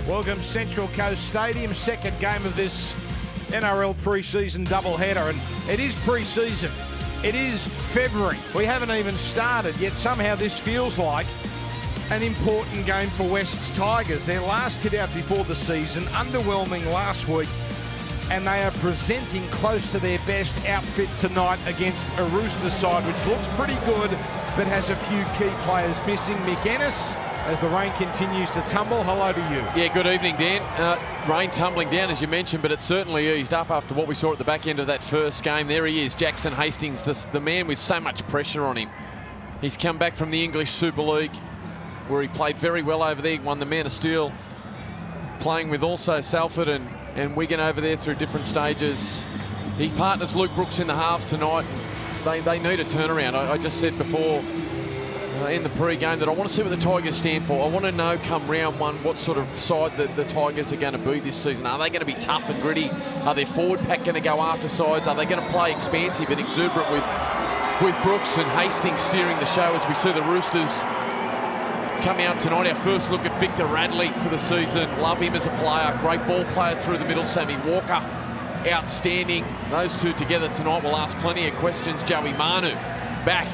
Welcome Central Coast Stadium, second game of this NRL pre-season doubleheader, and it is pre-season. It is February. We haven't even started yet. Somehow this feels like an important game for West's Tigers. Their last hit out before the season, underwhelming last week, and they are presenting close to their best outfit tonight against a Roosters side which looks pretty good but has a few key players missing. Mick Ennis, as the rain continues to tumble, hello to you. Yeah, good evening, Dan. Rain tumbling down, as you mentioned, but it certainly eased up after what we saw at the back end of that first game. There he is, Jackson Hastings, the man with so much pressure on him. He's come back from the English Super League, where he played very well over there, won the Man of Steel, playing with also Salford and Wigan over there through different stages. He partners Luke Brooks in the halves tonight. They need a turnaround. I just said before in the pre-game that I want to see what the Tigers stand for. I want to know come round one what sort of side the Tigers are going to be this season. Are they going to be tough and gritty? Are their forward pack going to go after sides? Are they going to play expansive and exuberant with Brooks and Hastings steering the show as we see the Roosters come out tonight? Our first look at Victor Radley for the season. Love him as a player. Great ball player through the middle. Sammy Walker, outstanding. Those two together tonight will ask plenty of questions. Joey Manu back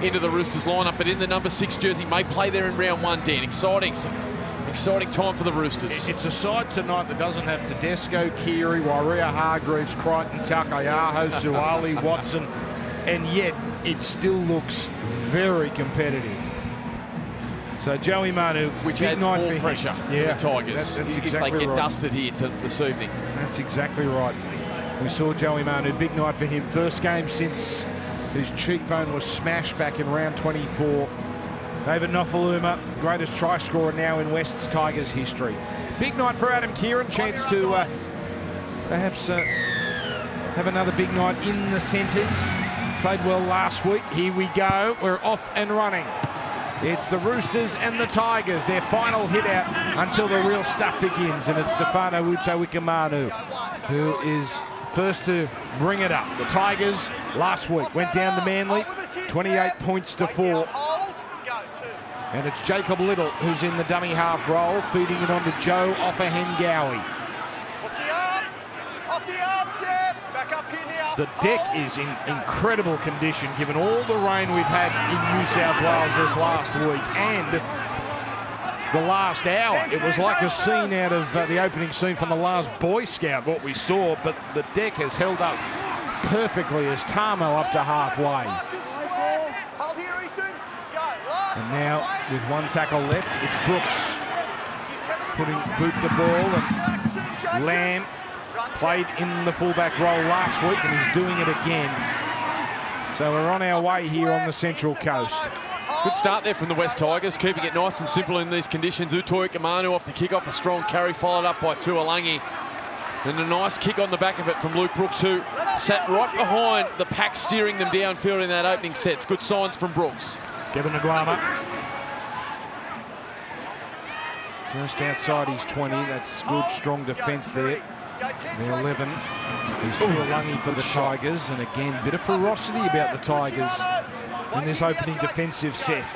into the Roosters lineup, but in the number 6 jersey, may play there in round one, Dan. Exciting time for the Roosters. It's a side tonight that doesn't have Tedesco, Keary, Waria, Hargreaves, Crichton, Takayaho, Suali, Watson, and yet it still looks very competitive. So Joey Manu, which adds more pressure for the Tigers that's if exactly they get right. dusted here this evening. That's exactly right. We saw Joey Manu, big night for him. First game since his cheekbone was smashed back in round 24. David Nofaluma, greatest try scorer now in West's Tigers history. Big night for Adam Keighran, chance to perhaps have another big night in the centres. Played well last week. Here we go. We're off and running. It's the Roosters and the Tigers, their final hit out until the real stuff begins, and it's Stefano Utoikamanu who is first to bring it up. The Tigers last week went down to Manly, 28 points to 4. And it's Jacob Little who's in the dummy half role, feeding it on to Joe Ofahengawi. The deck is in incredible condition given all the rain we've had in New South Wales this last week and the last hour. It was like a scene out of the opening scene from The Last Boy Scout, what we saw, but the deck has held up perfectly as Tamo up to halfway. And now, with one tackle left, it's Brooks putting boot the ball, and Lamb played in the fullback role last week and he's doing it again. So we're on our way here on the Central Coast. Good start there from the West Tigers, keeping it nice and simple in these conditions. Utoikamanu off the kick-off, a strong carry followed up by Tuolangi. And a nice kick on the back of it from Luke Brooks, who sat right behind the pack, steering them downfield in that opening set. Good signs from Brooks. Kevin Naiqama. Just outside his 20, that's good, strong defence there. The 11 is Tuolangi for the Tigers, and again, bit of ferocity about the Tigers in this opening defensive set.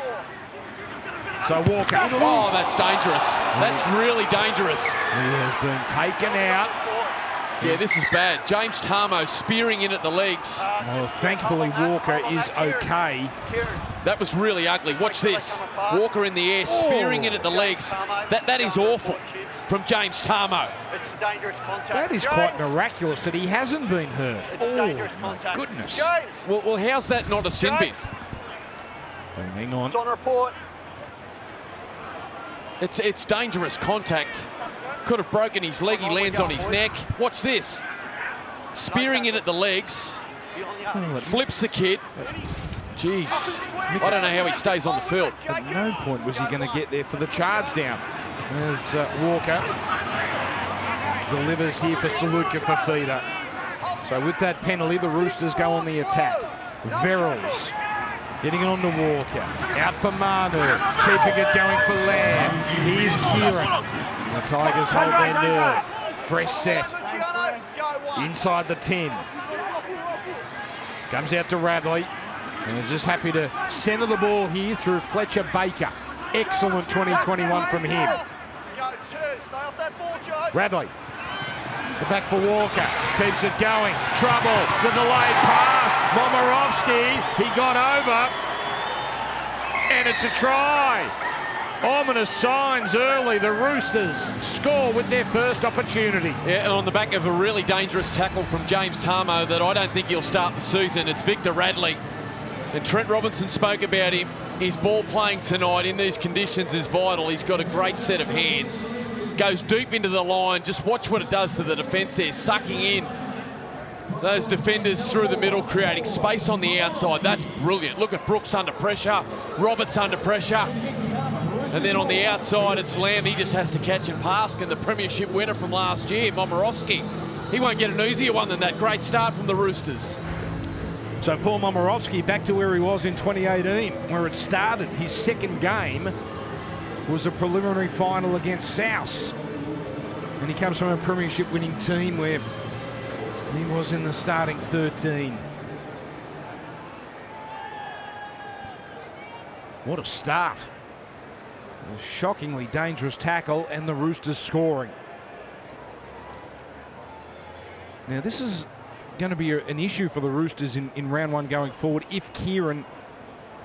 So Walker. Oh, that's dangerous. That's really dangerous. He has been taken out. Yeah, this is bad. James Tamo spearing in at the legs. Well, thankfully Walker is okay. That was really ugly. Watch this. Walker in the air, spearing in at the legs. That is awful from James Tamo. It's dangerous contact. That is quite miraculous that he hasn't been hurt. Dangerous my contact. goodness. Well, how's that not a sin bin? Hang on. It's on report. It's dangerous contact. Could have broken his leg. He lands on his neck. Watch this. Spearing in at the legs. Flips the kid. Jeez. I don't know how he stays on the field. At no point was he going to get there for the charge down. There's Walker. Delivers here for Saluka Fafita. So with that penalty, the Roosters go on the attack. Verrills getting it on to Walker. Out for Manu. Keeping it going for Lamb. Here's Keighran. The Tigers hold their nerve. Fresh set. Inside the 10. Comes out to Radley. And they're just happy to centre the ball here through Fletcher Baker. Excellent 2021 from him. Radley. The back for Walker. Keeps it going. Trouble. The delayed pass. Momirovski. He got over. And it's a try. Ominous signs early. The Roosters score with their first opportunity. Yeah, and on the back of a really dangerous tackle from James Tarmo that I don't think he'll start the season. It's Victor Radley. And Trent Robinson spoke about him. His ball playing tonight in these conditions is vital. He's got a great set of hands. Goes deep into the line. Just watch what it does to the defence there, sucking in those defenders through the middle, creating space on the outside. That's brilliant. Look at Brooks under pressure. Roberts under pressure. And then on the outside, it's Lamb. He just has to catch and pass. And the premiership winner from last year, Momirovski, he won't get an easier one than that. Great start from the Roosters. So Paul Momirovski back to where he was in 2018, where it started. His second game was a preliminary final against South. And he comes from a premiership winning team where he was in the starting 13. What a start. A shockingly dangerous tackle and the Roosters scoring. Now this is going to be an issue for the Roosters in round one going forward if Kieran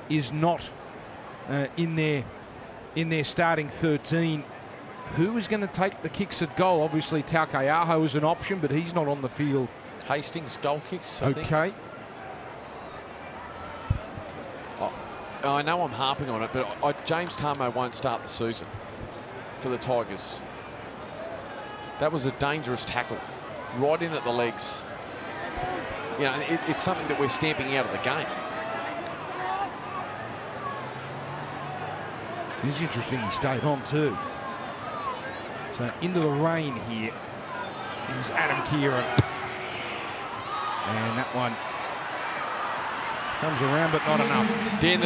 is not in their starting 13. Who is going to take the kicks at goal? Obviously Taukeaho is an option, but he's not on the field. Hastings goal kicks, I think. Okay. I know I'm harping on it, but James Tarmo won't start the season for the Tigers. That was a dangerous tackle, right in at the legs. You know, it's something that we're stamping out of the game. It's interesting he stayed on too. So into the rain here is Adam Kieran. And that one comes around, but not enough. Dan,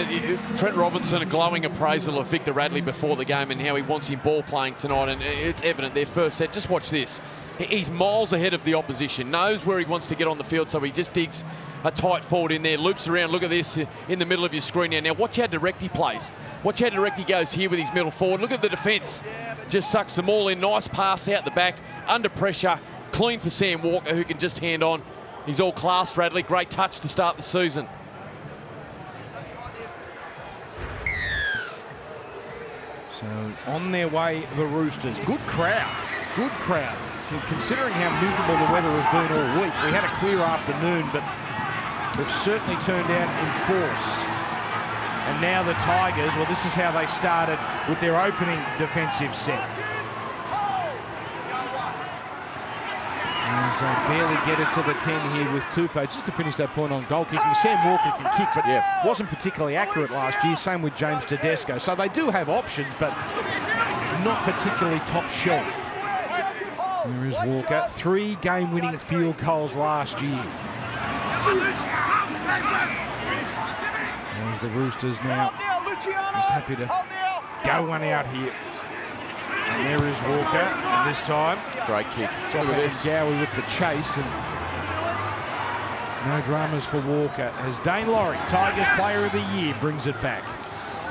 Trent Robinson, a glowing appraisal of Victor Radley before the game and how he wants him ball playing tonight. And it's evident their first set. Just watch this. He's miles ahead of the opposition, knows where he wants to get on the field, so he just digs a tight forward in there, loops around. Look at this in the middle of your screen now. Now watch how direct he plays. Watch how direct he goes here with his middle forward. Look at the defence. Just sucks them all in. Nice pass out the back, under pressure. Clean for Sam Walker, who can just hand on. He's all class, Radley. Great touch to start the season. So on their way, the Roosters. Good crowd. Good crowd. Considering how miserable the weather has been all week, we had a clear afternoon, but they've certainly turned out in force. And now the Tigers, well, this is how they started with their opening defensive set. And so barely get it to the 10 here with Tupou. Just to finish that point on goal kicking, Sam Walker can kick, but wasn't particularly accurate last year. Same with James Tedesco. So they do have options, but not particularly top shelf. There is Walker. 3 game-winning field goals last year. There's the Roosters now. Just happy to go one out here. And there is Walker. And this time, great kick. It's off Gowie with the chase. And no dramas for Walker as Dane Laurie, Tigers Player of the Year, brings it back.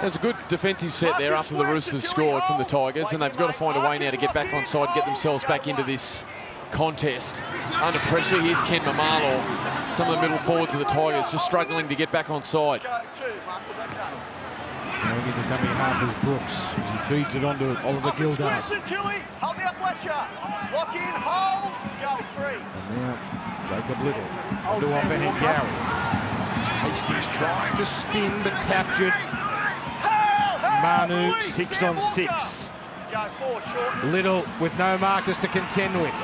There's a good defensive set there after the Roosters scored from the Tigers, and they've got to find a way now to get back on side, get themselves back into this contest. Under pressure, here's Ken Mamalo. Some of the middle forwards of the Tigers just struggling to get back on side. Now we get the dummy half as Brooks as he feeds it onto Oliver Gildart. And now Jacob Little to offhand Gowie. Hastings trying to spin but captured. Manu 6 on 6. Little with no markers to contend with.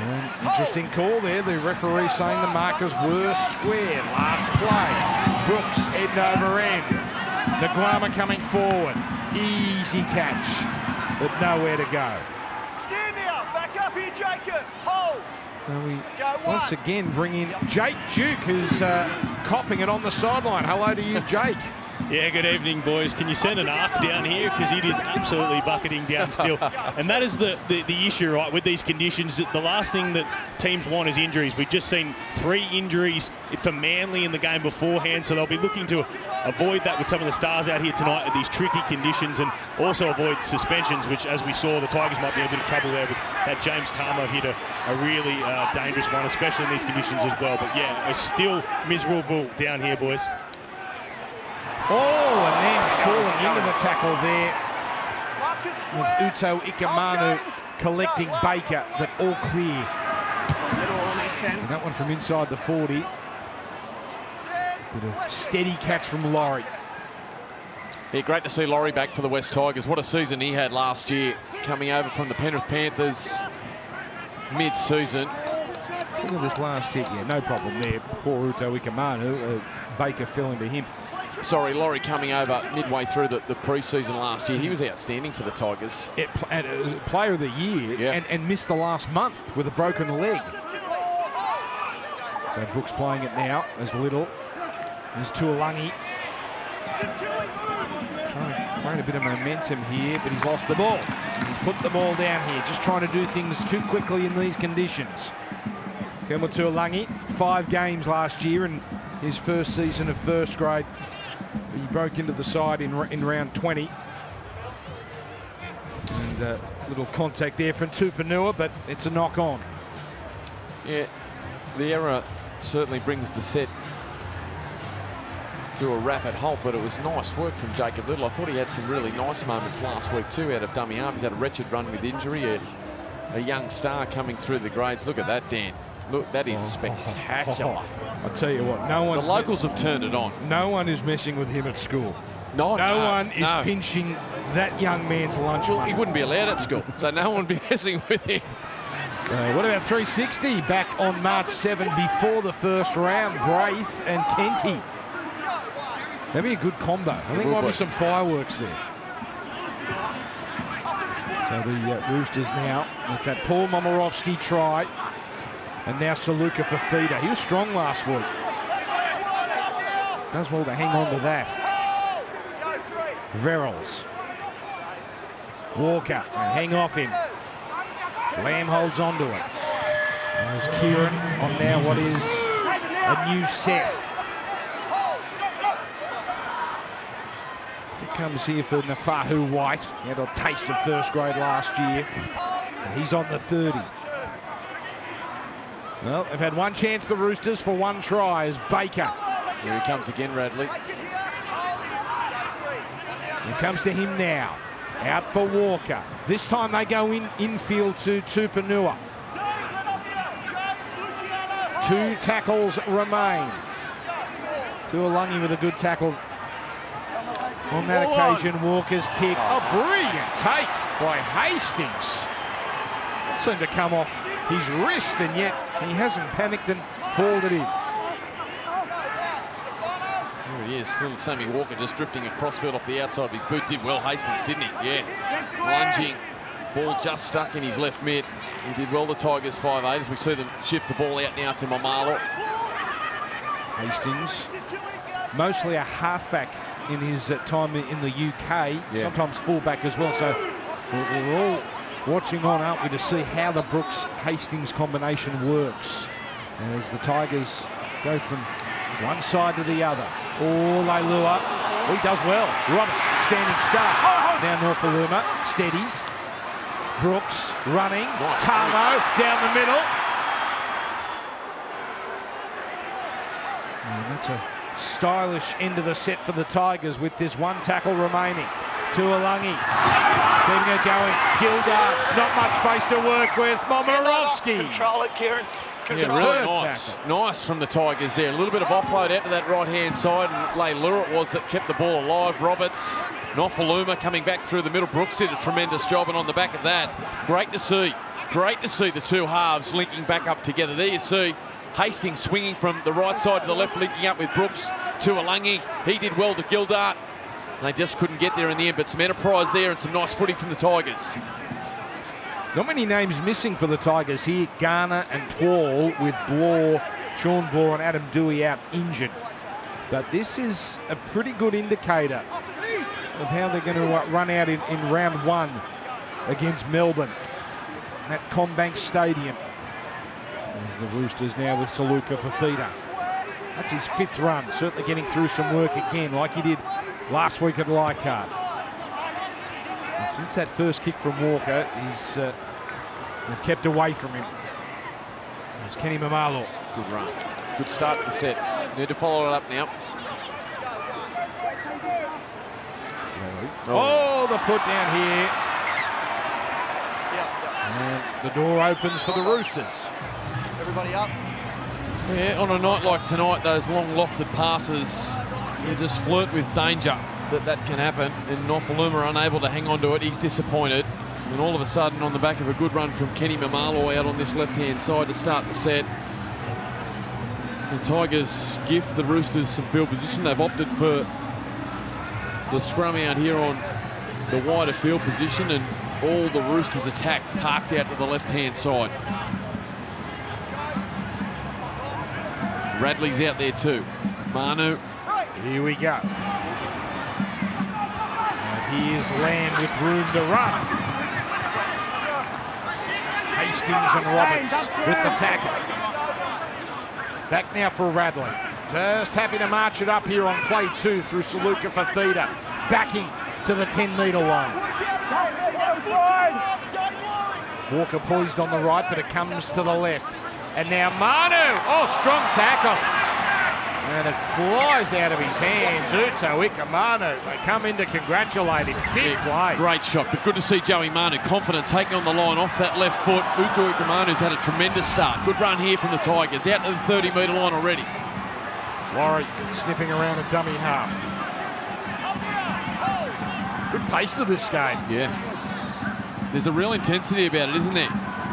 And interesting call there. The referee saying the markers were square. Last play. Brooks end over end. Nguama coming forward. Easy catch, but nowhere to go. Stand now. Back up here, Jacob. Hold. And we once again bring in Jake Duke, who's copping it on the sideline. Hello to you, Jake. Yeah, good evening, boys. Can you send an arc down here? Because it is absolutely bucketing down still. And that is the issue, right, with these conditions. The last thing that teams want is injuries. We've just seen 3 injuries for Manly in the game beforehand, so they'll be looking to avoid that with some of the stars out here tonight at these tricky conditions, and also avoid suspensions, which, as we saw, the Tigers might be in a bit of trouble there with that James Tamo hit a really dangerous one, especially in these conditions as well. But yeah, we're still miserable down here, boys. Oh, and then falling into the tackle there with Uto Ikamanu collecting Baker, but all clear. And that one from inside the 40. With a steady catch from Laurie. Yeah, great to see Laurie back for the West Tigers. What a season he had last year, coming over from the Penrith Panthers mid-season. Look at this last hit, yeah, no problem there. Poor Uto Ikamanu, Baker fell into him. Sorry, Laurie coming over midway through the pre-season last year. He was outstanding for the Tigers. Player of the year, yeah. and missed the last month with a broken leg. So Brooks playing it now as Little. There's Tuolangi. Trying to create a bit of momentum here, but he's lost the ball. He's put the ball down here, just trying to do things too quickly in these conditions. Kermel Tuolangi, 5 games last year in his first season of first grade. He broke into the side in round 20. And a little contact there from Tupanua, but it's a knock on. Yeah, the error certainly brings the set to a rapid halt, but it was nice work from Jacob Little. I thought he had some really nice moments last week too out of dummy half. He's had a wretched run with injury, a young star coming through the grades. Look at that, Dan. Look, that is spectacular. I'll tell you what, no one. The locals have turned it on. No one is messing with him at school. No one is pinching that young man's lunch money. He wouldn't be allowed at school, so no one would be messing with him. What about 360 back on March 7 before the first round? Braith and Kenty. That'd be a good combo. I think there might be some fireworks there. So the Roosters now with that Paul Momirovski try. And now Saluka for Fafita. He was strong last week. Does well to hang on to that. Verrills. Walker. And hang off him. Lamb holds on to it. There's Kieran on now what is a new set. It comes here for Nafahu White. He had a taste of first grade last year. And he's on the 30. Well, they've had one chance, the Roosters, for one try as Baker. Here he comes again, Radley. It comes to him now. Out for Walker. This time they go infield to Tupanua. 2 tackles remain. Tuolangi with a good tackle. On that occasion, Walker's kick. A brilliant take by Hastings. That seemed to come off his wrist, and yet he hasn't panicked and hauled it in. There he is, little Sammy Walker just drifting across field off the outside of his boot. Did well, Hastings, didn't he? Yeah. Lunging. Ball just stuck in his left mid. He did well, the Tigers 5'8", as we see them shift the ball out now to Mamalo. Hastings, mostly a halfback in his time in the UK, sometimes fullback as well. So we're all watching on, aren't we, to see how the Brooks-Hastings combination works as the Tigers go from one side to the other. Oh, Leilua, he does well. Roberts, standing start. Now Norfoluma, steadies. Brooks running. Nice. Tamo down the middle. And that's a stylish end of the set for the Tigers with this one tackle remaining. Tuolangi keeping it going. Gildart, not much space to work with. Momirovski. Control it, Kieran. Yeah, really nice. Nice from the Tigers there. A little bit of offload out to that right-hand side, and Leilua it was that kept the ball alive. Roberts, Nofaluma coming back through the middle. Brooks did a tremendous job, and on the back of that, great to see the two halves linking back up together. There you see Hastings swinging from the right side to the left, linking up with Brooks to Alangi. He did well to Gildart. They just couldn't get there in the end, but some enterprise there and some nice footing from the Tigers. Not many names missing for the Tigers here. Garner and Twall with Blore, Sean Blore and Adam Dewey out injured. But this is a pretty good indicator of how they're going to run out in round 1 against Melbourne at CommBank Stadium. There's the Roosters now with Saluka Fafita. That's his 5th run. Certainly getting through some work again, like he did last week at Leichhardt. And since that first kick from Walker, they've kept away from him. There's Kenny Mamalo. Good run. Good start to the set. Need to follow it up now. Oh, the put down here. And the door opens for the Roosters. Everybody up. Yeah, on a night like tonight, those long lofted passes, you just flirt with danger that can happen. And Nofaluma unable to hang on to it. He's disappointed. And all of a sudden, on the back of a good run from Kenny Mamalo out on this left-hand side to start the set, the Tigers gift the Roosters some field position. They've opted for the scrum out here on the wider field position, and all the Roosters attack parked out to the left-hand side. Radley's out there too. Manu. Here we go. And here's Land with room to run. Hastings and Roberts with the tackle. Back now for Radley. Just happy to march it up here on play 2 through Saluka Fafita. Backing to the 10-metre line. Walker poised on the right, but it comes to the left. And now Manu. Oh, strong tackle. And it flies out of his hands. Uto Ikamanu. They come in to congratulate him. Big play. Great shot, but good to see Joey Manu confident taking on the line off that left foot. Uto Ikamanu's had a tremendous start. Good run here from the Tigers. Out to the 30-metre line already. Laurie sniffing around a dummy half. Good pace to this game. Yeah. There's a real intensity about it, isn't there?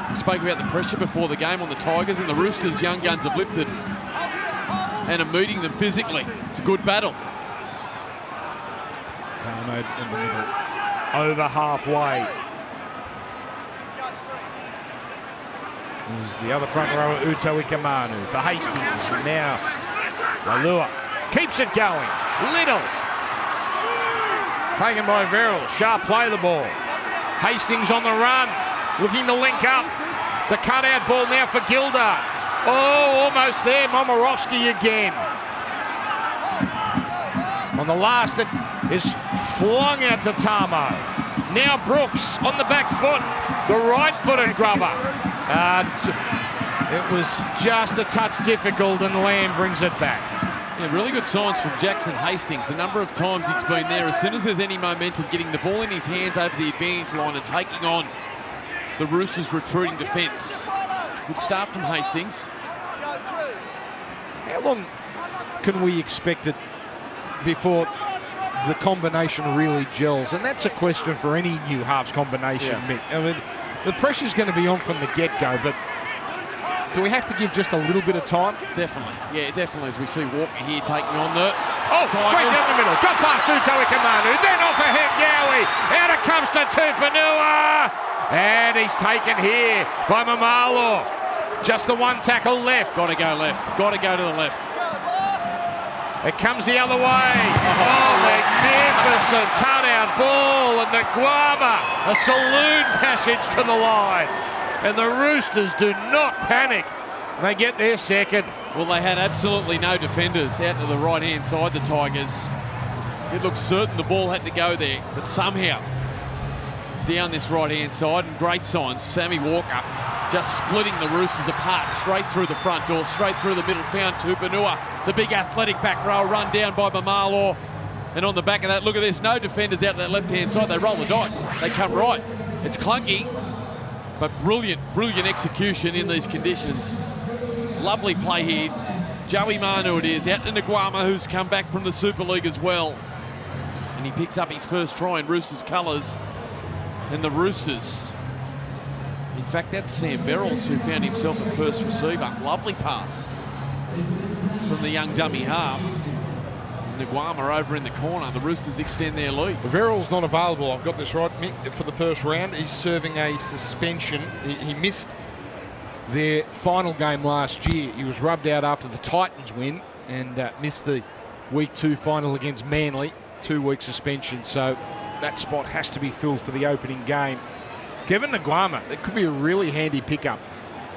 We spoke about the pressure before the game on the Tigers, and the Roosters' young guns have lifted and are meeting them physically. It's a good battle. Tamo in the middle. Over halfway. There's the other front rower, Uto Ikamanu for Hastings. And now Malua keeps it going. Little. Taken by Verrill. Sharp play the ball. Hastings on the run. Looking to link up. The cutout ball now for Gildart. Oh, almost there. Momirovski again. On the last, it is flung out to Tamo. Now Brooks on the back foot. The right-footed grubber. It was just a touch difficult, and Lamb brings it back. Yeah, really good signs from Jackson Hastings. The number of times he's been there, as soon as there's any momentum, getting the ball in his hands over the advantage line and taking on the Roosters' retreating defence. Good start from Hastings. How long can we expect it before the combination really gels? And that's a question for any new halves combination, Mick. I mean, the pressure's going to be on from the get-go, but do we have to give just a little bit of time? Definitely. Yeah, definitely, as we see Walker here taking on the Tigers. Straight down the middle. Got past Uto Ikamanu. Then off ahead, Yowie. Out it comes to Tupanua. And he's taken here by Mamalo. Just the one tackle left. Got to go left. Got to go to the left. It comes the other way. Oh, magnificent cut-out ball. And the Guama, a saloon passage to the line. And the Roosters do not panic. They get their second. Well, they had absolutely no defenders out to the right-hand side, the Tigers. It looked certain the ball had to go there, but somehow down this right-hand side, and great signs. Sammy Walker just splitting the Roosters apart straight through the front door, straight through the middle, found Tupanua. The big athletic back row run down by Mamalo. And on the back of that, look at this, no defenders out to that left-hand side. They roll the dice. They come right. It's clunky, but brilliant execution in these conditions. Lovely play here. Joey Manu it is, out to Nguama, who's come back from the Super League as well. And he picks up his first try in Roosters colours. And the Roosters, in fact, that's Sam Verrills who found himself at first receiver. Lovely pass from the young dummy half. Nguama over in the corner. The Roosters extend their lead. Verrill's not available. I've got this right, Mick, for the first round. He's serving a suspension. He missed their final game last year. He was rubbed out after the Titans win and missed the Week 2 final against Manly. 2-week suspension, so that spot has to be filled for the opening game. Kevin Nguama, that could be a really handy pickup.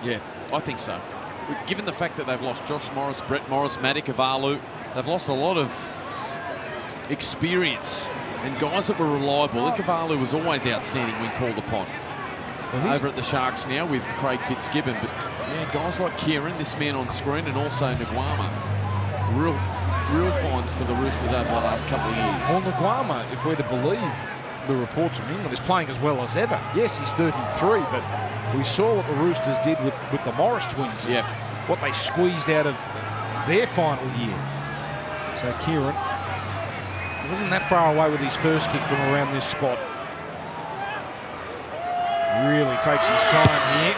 Yeah, I think so. given the fact that they've lost Josh Morris, Brett Morris, Matic Avalu, they've lost a lot of experience and guys that were reliable. Ikavalu was always outstanding when called upon. Over at the Sharks now with Craig Fitzgibbon, but yeah, guys like Kieran, this man on screen, and also Nguama, real finds for the Roosters over the last couple of years. Well, Nguama, if we're to believe the reports from England, is playing as well as ever. Yes, he's 33, but we saw what the Roosters did with the Morris twins. Yeah. What they squeezed out of their final year. So Kieran, he wasn't that far away with his first kick from around this spot. Really takes his time here.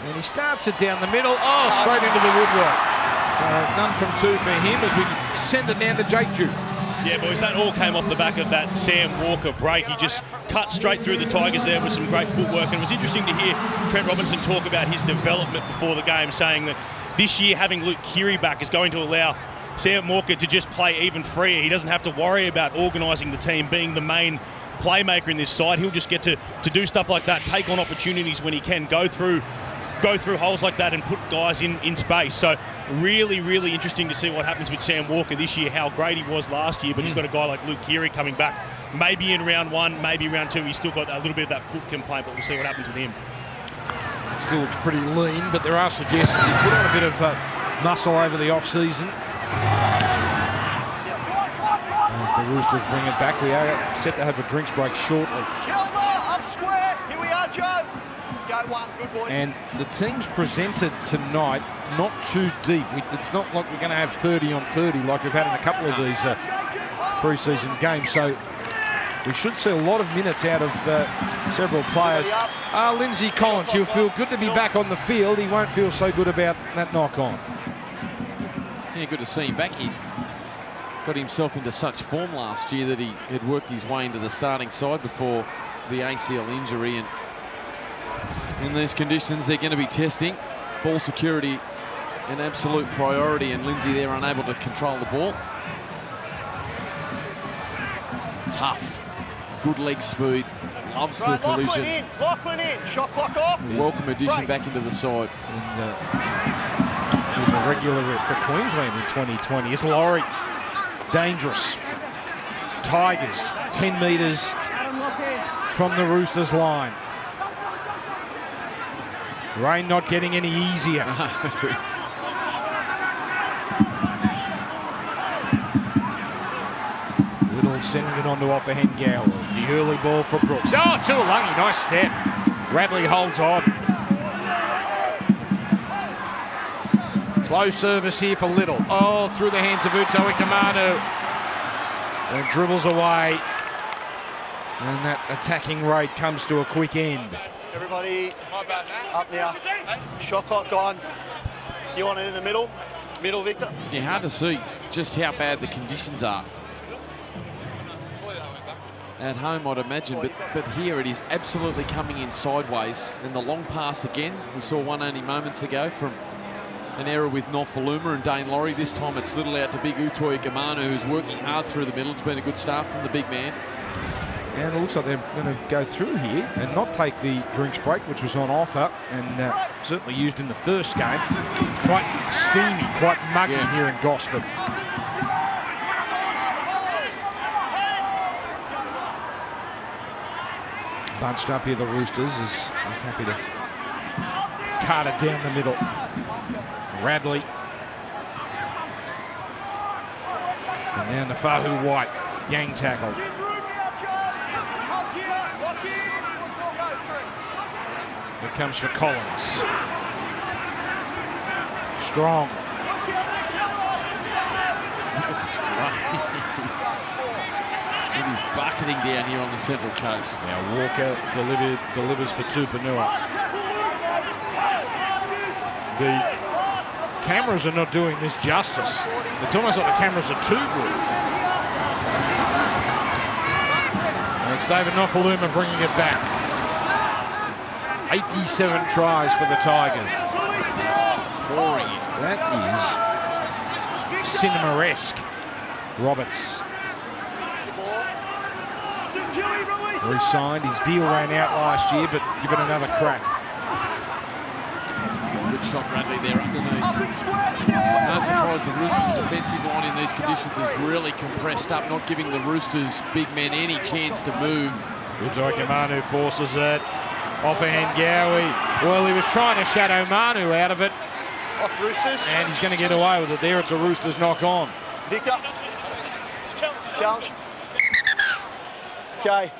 And he starts it down the middle. Oh, straight into the woodwork. So none from two for him as we send it down to Jake Duke. Yeah, boys, that all came off the back of that Sam Walker break. He just cut straight through the Tigers there with some great footwork. And it was interesting to hear Trent Robinson talk about his development before the game, saying that this year having Luke Keary back is going to allow Sam Walker to just play even freer. He doesn't have to worry about organising the team, being the main playmaker in this side. He'll just get to do stuff like that, take on opportunities when he can, go through holes like that and put guys in space. So really, really interesting to see what happens with Sam Walker this year, how great he was last year, but he's got a guy like Luke Keary coming back. Maybe in round one, maybe round two, he's still got a little bit of that foot complaint, but we'll see what happens with him. Still looks pretty lean, but there are suggestions he put on a bit of muscle over the off-season. As the Roosters bring it back, we are set to have a drinks break shortly. Up square. Here we are, Joe. Go one. Good boys. And the teams presented tonight, not too deep. It's not like we're going to have 30 on 30 like we've had in a couple of these pre-season games. So we should see a lot of minutes out of several players. Lindsay Collins, he'll feel good to be back on the field. He won't feel so good about that knock-on. Yeah, good to see him back. He got himself into such form last year that he had worked his way into the starting side before the ACL injury. And in these conditions, they're going to be testing. Ball security an absolute priority, and Lindsay there unable to control the ball. Tough, good leg speed, loves the collision. Lachlan in, shot clock off. Welcome addition back into the side. And he's a regular for Queensland in 2020. It's Laurie. Dangerous. Tigers, 10 metres from the Roosters line. Rain not getting any easier. Little sending it on to offer Hengow. The early ball for Brooks. Oh, Tuolungi, nice step. Radley holds on. Slow service here for Little. Oh, through the hands of Uto Ikamanu. And dribbles away. And that attacking rate comes to a quick end. Everybody up now. Shot clock gone. You want it in the middle? Middle, Victor. Yeah, hard to see just how bad the conditions are. At home, I'd imagine, but here it is absolutely coming in sideways. And the long pass again, we saw one only moments ago from an error with Nofaluma and Dane Laurie. This time it's Little out to big Uto Ikamanu, who's working hard through the middle. It's been a good start from the big man. And it looks like they're going to go through here and not take the drinks break, which was on offer and certainly used in the first game. It's quite steamy, quite muggy here in Gosford. Bunched up here, the Roosters is happy to cart it down the middle. Radley. And now Nafahu White, gang tackle. It comes for Collins. Strong. Look at this rain. It is bucketing down here on the Central Coast. Now Walker delivers for Tupanua. The cameras are not doing this justice. It's almost like the cameras are too good. And it's David Nofaluma bringing it back. 87 tries for the Tigers. Pouring it. That is cinema-esque. Roberts. Re-signed. His deal ran out last year, but given another crack. Good shot, Bradley, there underneath. No surprise the Roosters' defensive line in these conditions is really compressed up, not giving the Roosters' big men any chance to move. Utoikamanu Manu forces it. Off a Hengawi. Well, he was trying to shadow Manu out of it. Off Roosters. And he's going to get away with it there. It's a Roosters knock on. Victor. Challenge. Okay.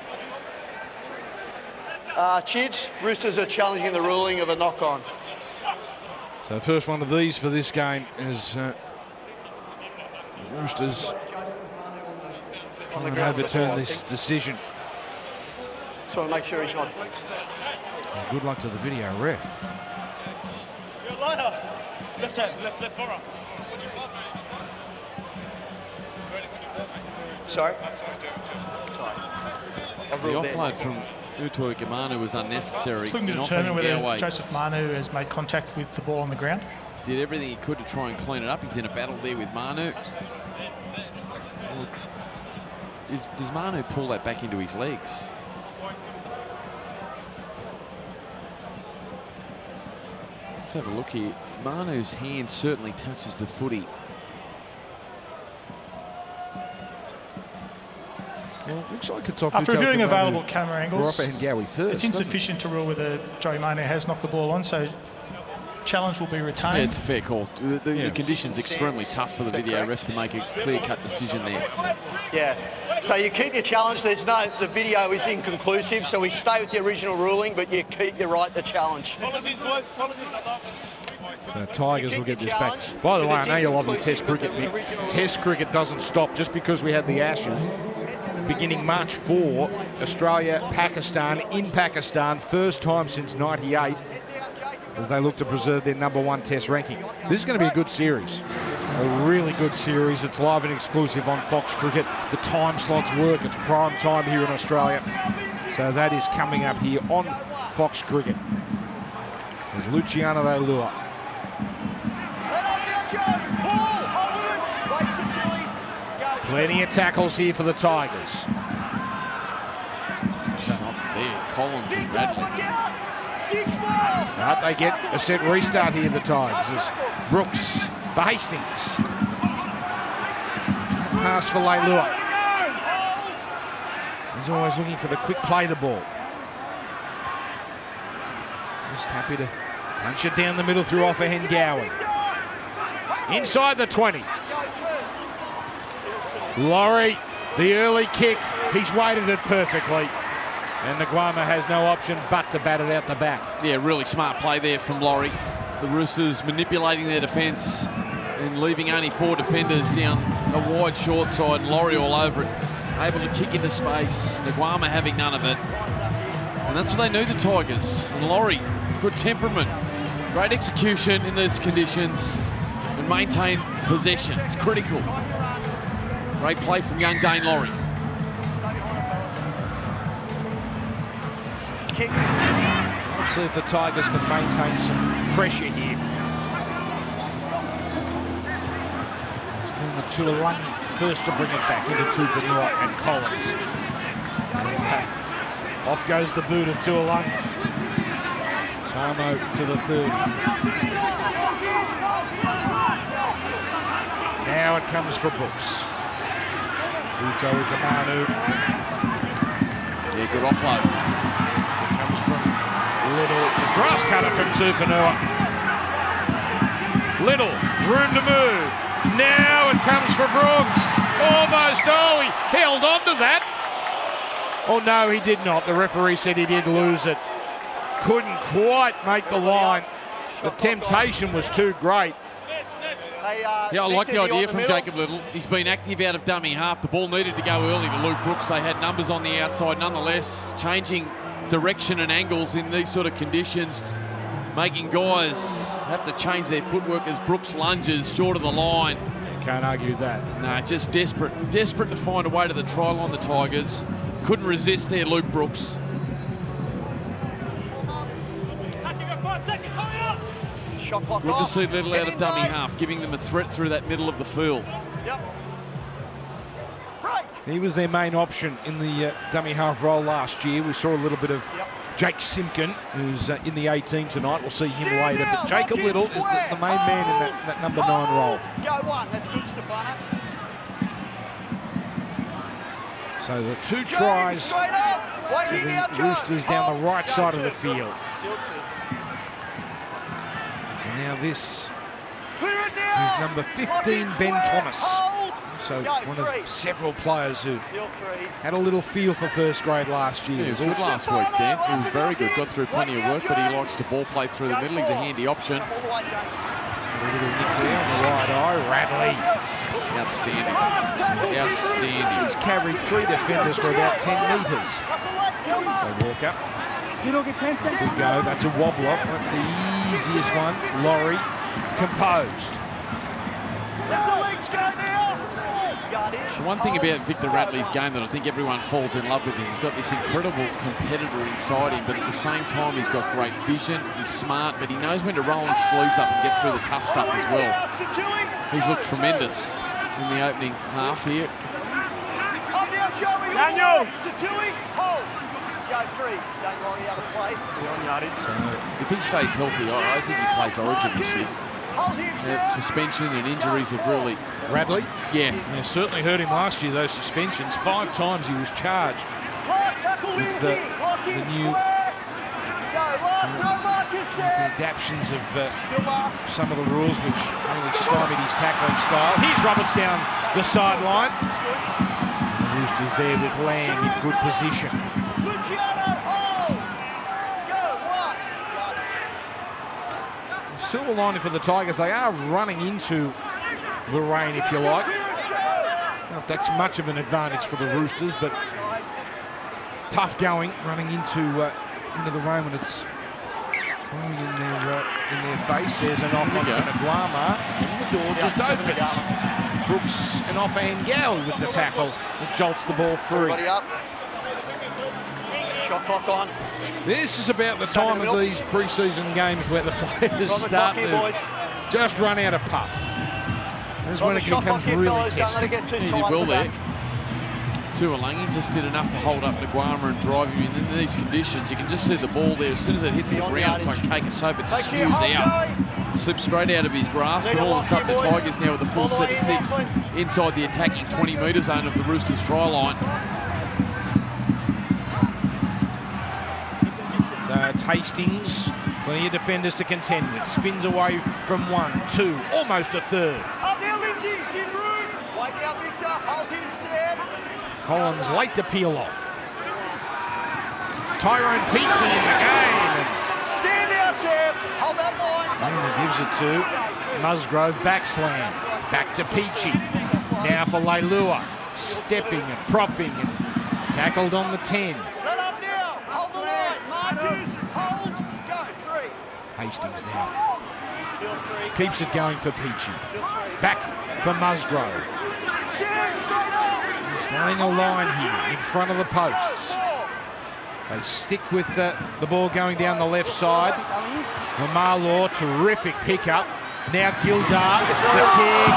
Chids, Roosters are challenging the ruling of a knock-on. So first one of these for this game is the Roosters trying to overturn this decision. Just want to make sure he's not. So good luck to the video ref. Left hand, left corner. Sorry? Sorry. The offload from Utoikamanu was unnecessary. It's looking to And determine whether Galway Joseph Manu has made contact with the ball on the ground. did everything he could to try and clean it up. He's in a battle there with Manu. Does Manu pull that back into his legs? Let's have a look here. Manu's hand certainly touches the footy. Well, it looks like it's off. After reviewing available camera angles, first, it's insufficient to rule whether Joey Manu has knocked the ball on, so challenge will be retained. Yeah, it's a fair call. The condition's extremely tough for the video ref to make a clear-cut decision there. Yeah. So you keep your challenge. The video is inconclusive, so we stay with the original ruling, but you keep your right to challenge. So Tigers will get this back. By the way, I know you love the Test cricket. Test cricket doesn't stop just because we had the Ashes. Beginning March 4, Australia, Pakistan, in Pakistan, first time since '98, as they look to preserve their #1 Test ranking. This is going to be a good series, a really good series. It's live and exclusive on Fox Cricket. The time slots work. It's prime time here in Australia. So that is coming up here on Fox Cricket. There's Luciano Leilua. Plenty of tackles here for the Tigers. Shot there, Collins and Bradley. But they get a set restart here, the Tigers, as Brooks for Hastings. Flat pass for Leilua. He's always looking for the quick play the ball. Just happy to punch it down the middle through Offa Hengawi. Inside the 20. Laurie, the early kick, he's weighted it perfectly. And Nguama has no option but to bat it out the back. Yeah, really smart play there from Laurie. The Roosters manipulating their defence and leaving only 4 defenders down a wide short side, and Laurie all over it. Able to kick into space, Nguama having none of it. And that's what they need, the Tigers. And Laurie, good temperament, great execution in these conditions, and maintain possession. It's critical. Great play from young Dane Laurie. Let's see if the Tigers can maintain some pressure here. It's going to Tuilagi first to bring it back into Tupanua and Collins. And off goes the boot of Tuilagi. Tamo to the 30. Now it comes for Brooks. Utoikamanu. Yeah, good offload. It comes from Little. The grass cutter from Tupanua. Little, room to move. Now it comes for Brooks. Almost, he held on to that. Oh no, he did not. The referee said he did lose it. Couldn't quite make the line. The temptation was too great. Yeah, I like the idea from Jacob Little. He's been active out of dummy half. The ball needed to go early to Luke Brooks. They had numbers on the outside nonetheless. Changing direction and angles in these sort of conditions, making guys have to change their footwork as Brooks lunges short of the line. Can't argue that. No, just desperate to find a way to the try line, the Tigers. Couldn't resist there, Luke Brooks. Good to see Little out of dummy half, giving them a threat through that middle of the field. He was their main option in the dummy half role last year. We saw a little bit of Jake Simpkin, who's in the 18 tonight. We'll see him later. But Jacob Little is the main man in that number 9 role. Go one. That's good, Stefano. So the 2 tries to the Roosters down the right side of the field. And now this is number 15, Ben Thomas. So one of several players who had a little feel for first grade last year. He was good last week, Dan. He was very good. Got through plenty of work, but he likes to ball play through the middle. He's a handy option. A little nick there on the right eye. Radley. Outstanding. Outstanding. He's carried 3 defenders for about 10 metres. So Walker. Good go. That's a wobbler. Not the easiest one. Laurie. Composed. The one thing about Victor Radley's game that I think everyone falls in love with is he's got this incredible competitor inside him, but at the same time he's got great vision, he's smart, but he knows when to roll his sleeves up and get through the tough stuff as well. He's looked tremendous in the opening half here. Daniel! So if he stays healthy, I think he plays Origin this year. Suspension and injuries have really... Radley? Yeah. They certainly hurt him last year, those suspensions. 5 times he was charged with the new with the adaptions of some of the rules which really stymied his tackling style. Here's Roberts down the sideline. The Roosters there with Lamb in good position. Silver lining for the Tigers, they are running into the rain, if you like. Not that's much of an advantage for the Roosters, but tough going, running into the rain when it's blowing in their face. There's an knock on Naguama, and the door just opens. Brooks and off Ngawi with the tackle that jolts the ball free. Everybody up. Shot clock on. This is about the time of these pre-season games where the players start to just run out of puff. This is when it becomes really testing. Yeah, you will there. Tuolangi just did enough to hold up Naguama and drive him in these conditions. You can just see the ball there. As soon as it hits the ground, it's like cake and soap. It just spews out. Slips straight out of his grasp. And all of a sudden, the Tigers now with a full set of 6 inside the attacking 20-metre zone of the Roosters try line. So it's Hastings. Plenty of defenders to contend with. Spins away from 1, 2, almost a third. Collins late to peel off. Tyrone Peachey in the game. Stand out, Sam. Hold that line. And he gives it to Musgrove. Back slam. Back to Peachey. Now for Leilua. Stepping and propping and tackled on the 10. Let up now. Hold the line. Marcus, hold. Go. 3. Hastings now. Still 3. Keeps it going for Peachey. Still 3. Back for Musgrove. Sam, straight up. Laying a line here in front of the posts. They stick with the ball going down the left side. Lamarlaw, terrific pickup. Now Gildart, the kick.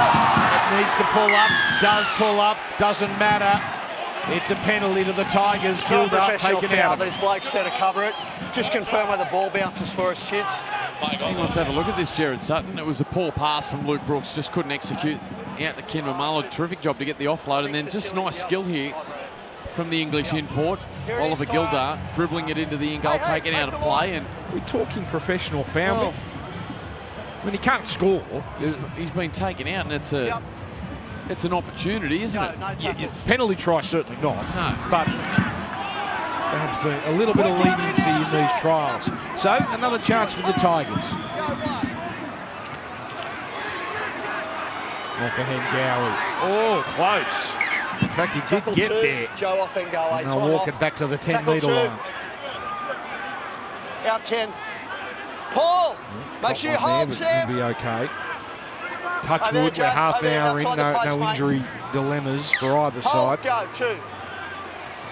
It needs to pull up. Does pull up. Doesn't matter. It's a penalty to the Tigers. Gildart taken out. These blokes set to cover it. Just confirm where the ball bounces for us, Chids. He wants to have a look at this, Jared Sutton. It was a poor pass from Luke Brooks. Just couldn't execute. Out to Ken Mamalo. Terrific job to get the offload. And then just nice skill here from the English import. Oliver Gildart dribbling it into the in goal, taken out of play. And we're talking professional foul. I mean, he can't score. He's been taken out, and it's an opportunity, isn't it? Yeah, penalty try, certainly not. No. But perhaps been a little bit of leniency in these trials. So, another chance for the Tigers. Off for Ngawi. Oh, close. In fact, he did get there. Joe off Ngawi. And I'll walk it back to the 10-metre line. Out 10. Paul, make sure you hold, Sam. It'll be okay. Touch wood, we're half hour in. No injury dilemmas for either side. Go, 2.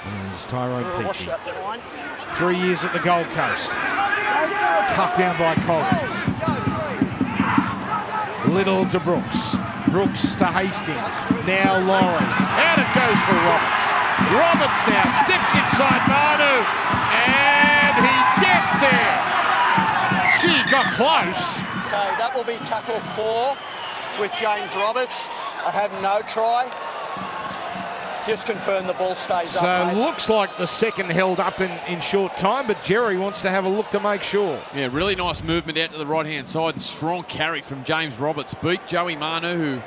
There's Tyrone Peachey. 3 years at the Gold Coast. Cut down by Collins. Little to Brooks. Brooks to Hastings. Now Laurie. Out it goes for Roberts. Roberts now steps inside Manu. And he got close. Okay, that will be tackle 4 with James Roberts. I have no try. Just confirm the ball stays So up, mate. looks like the second held up in short time, but Jerry wants to have a look to make sure. Yeah, really nice movement out to the right-hand side and strong carry from James Roberts. Beat Joey Manu, who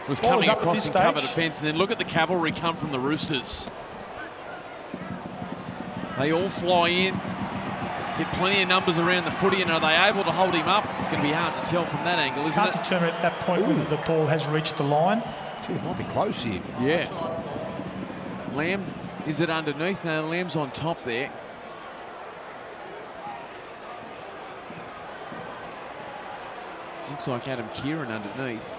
was Ball coming is up at across this in cover stage. defence. And then look at the cavalry come from the Roosters. They all fly in, get plenty of numbers around the footy, and are they able to hold him up? It's going to be hard to tell from that angle, isn't Can't it? determine at that point whether the ball has reached the line. Gee, it might be close here. Yeah. Lamb, is it underneath? No, Lamb's on top there. Looks like Adam Kieran underneath.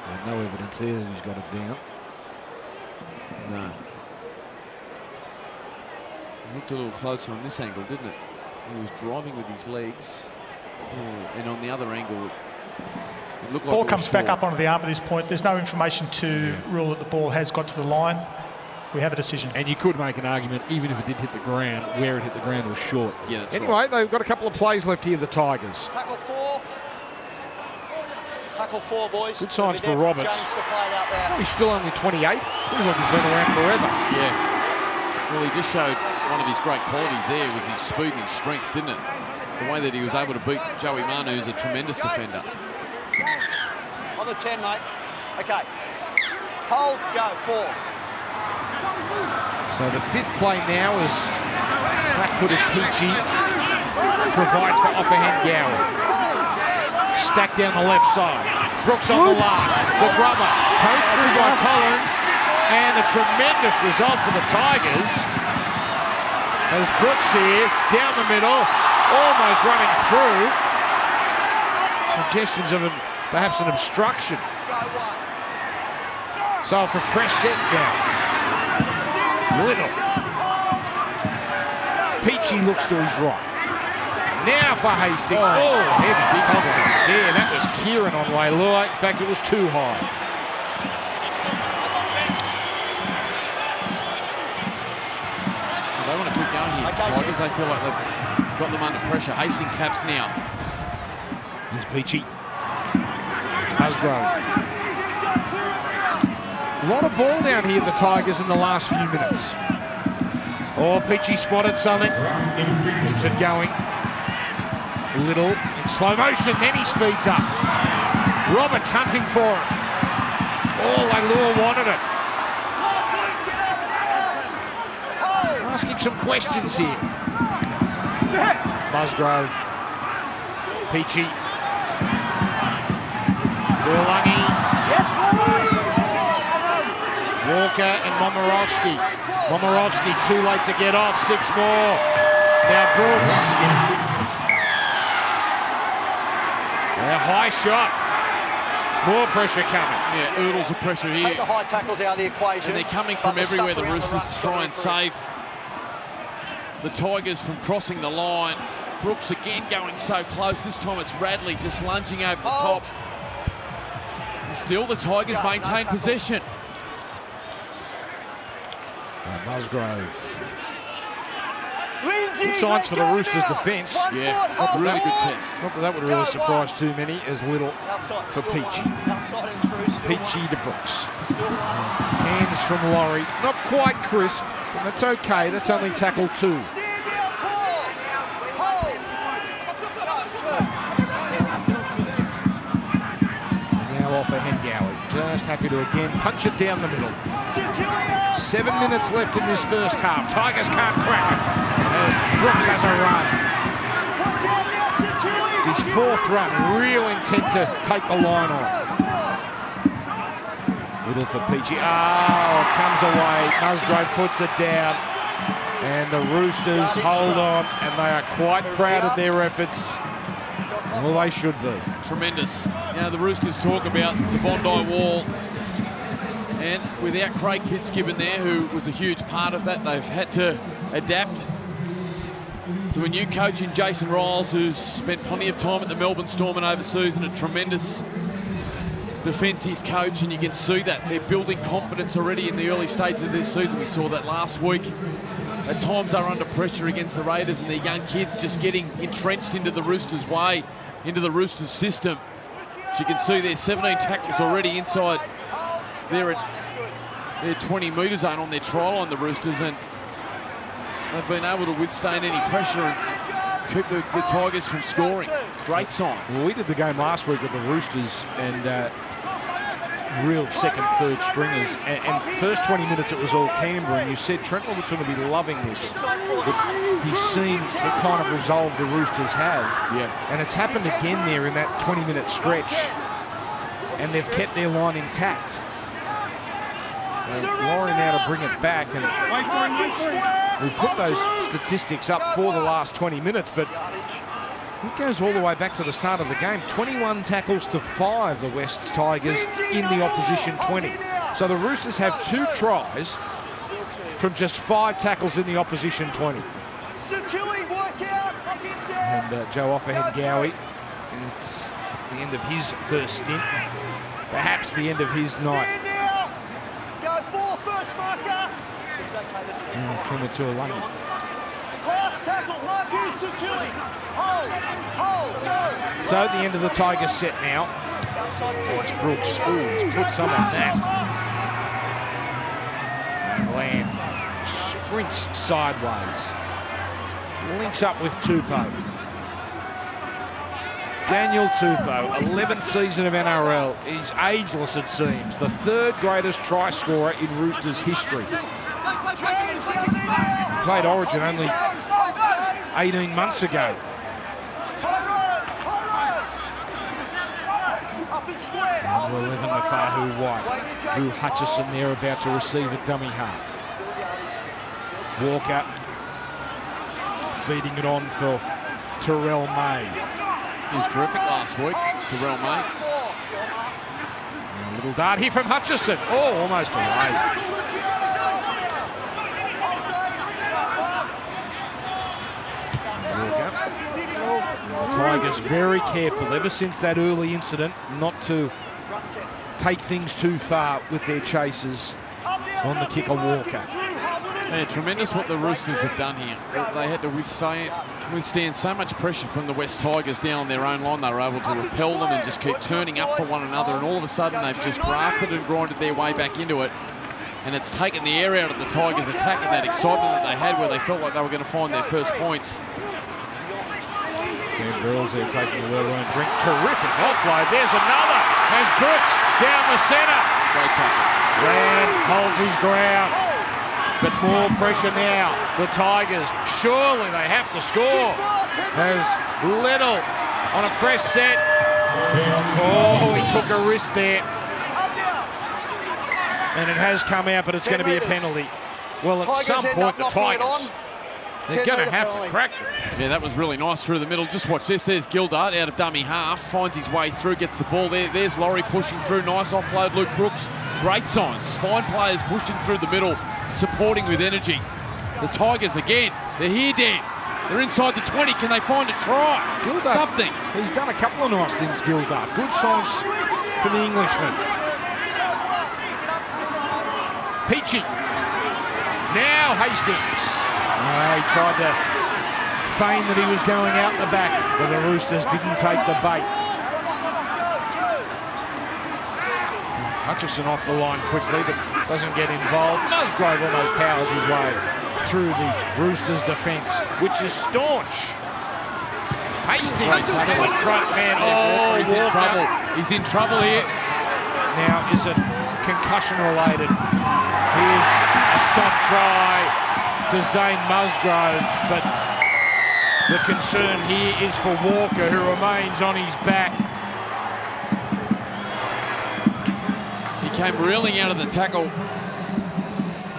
Well, no evidence there that he's got it down. No. It looked a little closer on this angle, didn't it? He was driving with his legs. Oh, and on the other angle, it looked like Ball it was comes back short. up onto the arm at this point. There's no information to rule that the ball has got to the line. We have a decision. And you could make an argument, even if it did hit the ground, where it hit the ground was short. Yeah, that's anyway, right. they've got a couple of plays left here, the Tigers. Tackle 4. Tackle 4, boys. Good signs There'll for be Roberts. James to play it out there. Oh, he's still only 28. Seems like he's been around forever. Yeah. Well, he just showed one of his great qualities there was his speed and his strength, didn't it? The way that he was able to beat Joey Manu, who's a tremendous defender. On the 10, mate. Okay. Hold, go, 4. So the fifth play now is flat-footed Peachy provides for Offahen Gower. Stacked down the left side. Brooks on the last. The grubber towed through by Collins, and a tremendous result for the Tigers. As Brooks here down the middle, almost running through. Suggestions of perhaps an obstruction. So for fresh set now. Little. Peachy looks to his right. Now for Hastings. Oh, heavy contact. Yeah, that was Kieran on Wailua. In fact, it was too high. Well, they want to keep going here, the Tigers. They feel like they've got them under pressure. Hastings taps now. Here's Peachy. Musgrove. A lot of ball down here, the Tigers, in the last few minutes. Oh, Peachy spotted something. Keeps it going. Little in slow motion, then he speeds up. Roberts hunting for it. Oh, Wailua wanted it. Asking some questions here. Musgrove. Peachy. Durlungi. Walker and Momirovski. Momirovski too late to get off. 6 more. Now Brooks. A high shot. More pressure coming. Yeah, oodles of pressure here. Take the high tackles out of the equation. And they're coming but from the everywhere, stuff the around Roosters, ruck's to try gotta and improve. save the Tigers from crossing the line. Brooks again going so close. This time it's Radley just lunging over the top. And still the Tigers No maintain tackles. possession. Musgrove. Good signs for the Roosters' defence. Yeah, really good test. Not that that would really surprise too many, as little Outside, for still Peachy. one. Outside and through, still Peachy one. to Brooks. Still one. Hands from Laurie. Not quite crisp, but that's okay. That's only tackle 2. Stand down, Paul. Hold. Now off a Hengowie. Just happy to again punch it down the middle. 7 minutes left in this first half. Tigers can't crack it as Brooks has a run. It's his 4th run. Real intent to take the line on. Little for Peachy. Oh, it comes away. Musgrove puts it down. And the Roosters hold on, and they are quite proud of their efforts. Well, they should be. Tremendous. Now the Roosters talk about the Bondi Wall. And without Craig Fitzgibbon there, who was a huge part of that, they've had to adapt to a new coach in Jason Riles, who's spent plenty of time at the Melbourne Storm and overseas, and a tremendous defensive coach, and you can see that they're building confidence already in the early stages of this season. We saw that last week at times are under pressure against the Raiders, and their young kids just getting entrenched into the Roosters' way, into the Roosters' system. As you can see, there's 17 tackles already inside there at their 20-metre zone on their try line, the Roosters, and they've been able to withstand any pressure and keep the Tigers from scoring. Great signs. Well, we did the game last week with the Roosters and real second, third stringers. And first 20 minutes it was all Canberra, and you said Trent Robertson would be loving this. But he's seen the kind of resolve the Roosters have. Yeah. And it's happened again there in that 20-minute stretch. And they've kept their line intact. So Laurie now to bring it back, and we put those statistics up for the last 20 minutes, but it goes all the way back to the start of the game. 21 tackles to 5, the Wests Tigers in the opposition 20. So the Roosters have 2 tries from just 5 tackles in the opposition 20. And Joe Offahead-Gowie, it's the end of his first stint, perhaps the end of his night. Kima Tuolungi. So at the end of the Tigers set now. There's Brooks. Ooh, he's put some on that. And Lamb sprints sideways. Links up with Tupou. Daniel Tupou, 11th season of NRL. He's ageless, it seems. The 3rd greatest try scorer in Roosters history. Played Origin only 18 months ago. Number 11, Mafahu White. Drew Hutchison there about to receive a dummy half. Walker feeding it on for Terrell May. He was terrific last week, Terrell May. A little dart here from Hutchison. Oh, almost away. The Tigers very careful ever since that early incident not to take things too far with their chasers on the kicker Walker. Yeah, tremendous what the Roosters have done here. They had to withstand so much pressure from the West Tigers down on their own line. They were able to repel them and just keep turning up for one another, and all of a sudden they've just grafted and grinded their way back into it. And it's taken the air out of the Tigers' attack and that excitement that they had where they felt like they were going to find their first points. Sam Burrells there taking a well-earned drink. Terrific offload. There's another as Brooks down the centre. Great tackle. Lamb holds his ground. But more pressure now. The Tigers, surely they have to score. As Little on a fresh set. Oh, he took a risk there. And it has come out, but it's going to be a penalty. Well, at some point, the Tigers, they're going to have to crack them. Yeah, that was really nice through the middle. Just watch this. There's Gildart out of dummy half. Finds his way through, gets the ball there. There's Laurie pushing through. Nice offload, Luke Brooks. Great signs. Spine players pushing through the middle, supporting with energy. The Tigers again. They're here, Dan. They're inside the 20. Can they find a try? Gildart, something. He's done a couple of nice things, Gildart. Good signs for the Englishman. Peachy. Now Hastings. He tried to feign that he was going out the back, but the Roosters didn't take the bait. Hutchison off the line quickly, but doesn't get involved. Musgrove almost powers his way through the Roosters' defence, which is staunch. Hastings, the front man. Oh, he's in trouble. He's in trouble here. Now, is it concussion related? Here's a soft try to Zane Musgrove, but the concern here is for Walker, who remains on his back. He came reeling out of the tackle.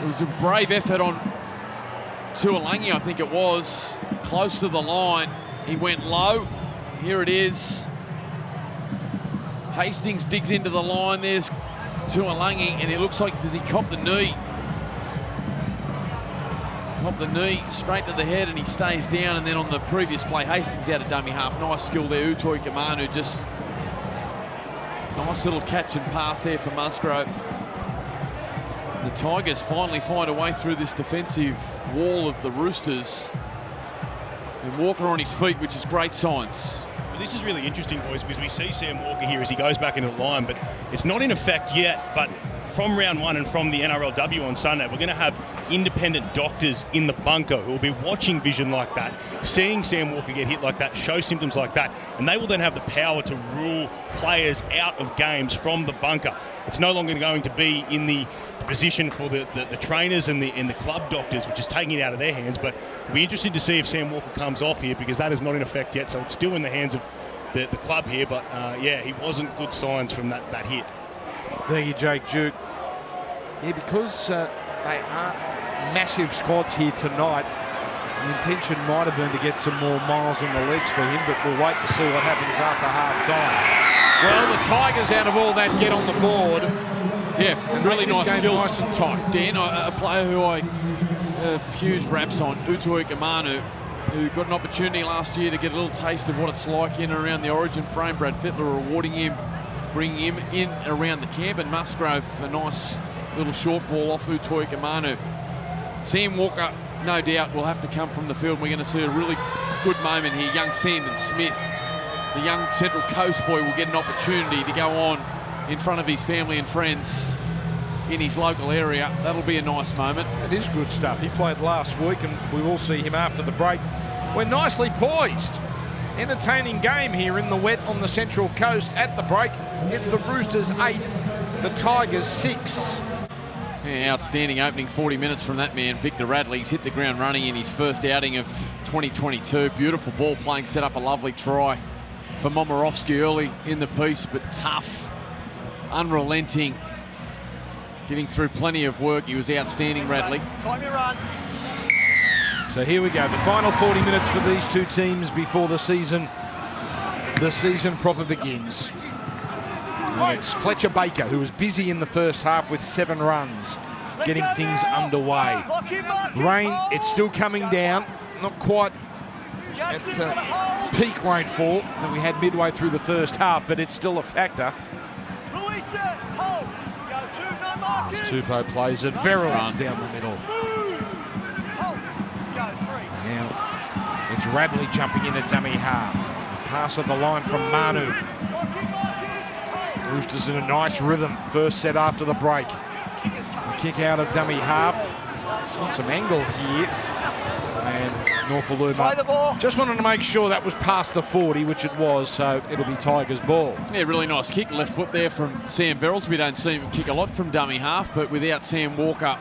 It was a brave effort on Tuolungi, I think it was, close to the line. He went low. Here it is. Hastings digs into the line. There's Tuolungi, and it looks like, does he cop the knee? Cop the knee straight to the head, and he stays down. And then on the previous play, Hastings out of dummy half. Nice skill there. Utoi Kamanu just nice little catch and pass there for Musgrove. The Tigers finally find a way through this defensive wall of the Roosters. And Walker on his feet, which is great signs. Well, this is really interesting, boys, because we see Sam Walker here as he goes back into the line, but it's not in effect yet. But from round one and from the NRLW on Sunday, we're going to have independent doctors in the bunker who will be watching vision like that, seeing Sam Walker get hit like that, show symptoms like that, and they will then have the power to rule players out of games from the bunker. It's no longer going to be in the position for the trainers and the club doctors, which is taking it out of their hands. But it'll be interesting to see if Sam Walker comes off here, because that is not in effect yet, so it's still in the hands of the club here. But yeah, he wasn't good signs from that hit. Thank you, Jake Duke. Yeah, because they aren't massive squads here tonight, the intention might have been to get some more miles on the legs for him, but we'll wait to see what happens after half-time. Well, the Tigers, out of all that, get on the board. Yeah, and really nice skill. Nice and tight. Dan, a player who I fused raps on, Utoi Kamanu, who got an opportunity last year to get a little taste of what it's like in and around the Origin frame. Brad Fittler rewarding him, bringing him in around the camp, and Musgrove, a nice little short ball off Utoi Kamanu. Sam Walker, no doubt, will have to come from the field. We're going to see a really good moment here. Young Sandon Smith, the young Central Coast boy, will get an opportunity to go on in front of his family and friends in his local area. That'll be a nice moment. It is good stuff. He played last week, and we will see him after the break. We're nicely poised. Entertaining game here in the wet on the Central Coast. At the break, it's the Roosters 8, the Tigers 6. Yeah, outstanding opening 40 minutes from that man, Victor Radley. He's hit the ground running in his first outing of 2022. Beautiful ball playing, set up a lovely try for Momirovski early in the piece, but tough, unrelenting, getting through plenty of work. He was outstanding, Radley. Time your run. So here we go, the final 40 minutes for these two teams before the season proper begins. And it's Fletcher Baker, who was busy in the first half with 7 runs, getting things underway. Rain, it's still coming down, not quite at peak rainfall that we had midway through the first half, but it's still a factor. As Tupou plays it, Verrills down the middle. Now it's Radley jumping in at dummy half. Pass at the line from Manu. Roosters in a nice rhythm. First set after the break. The kick out of dummy half. It's got some angle here. And Norfoluma just wanted to make sure that was past the 40, which it was, so it'll be Tigers ball. Yeah, really nice kick. Left foot there from Sam Verrills. We don't see him kick a lot from dummy half, but without Sam Walker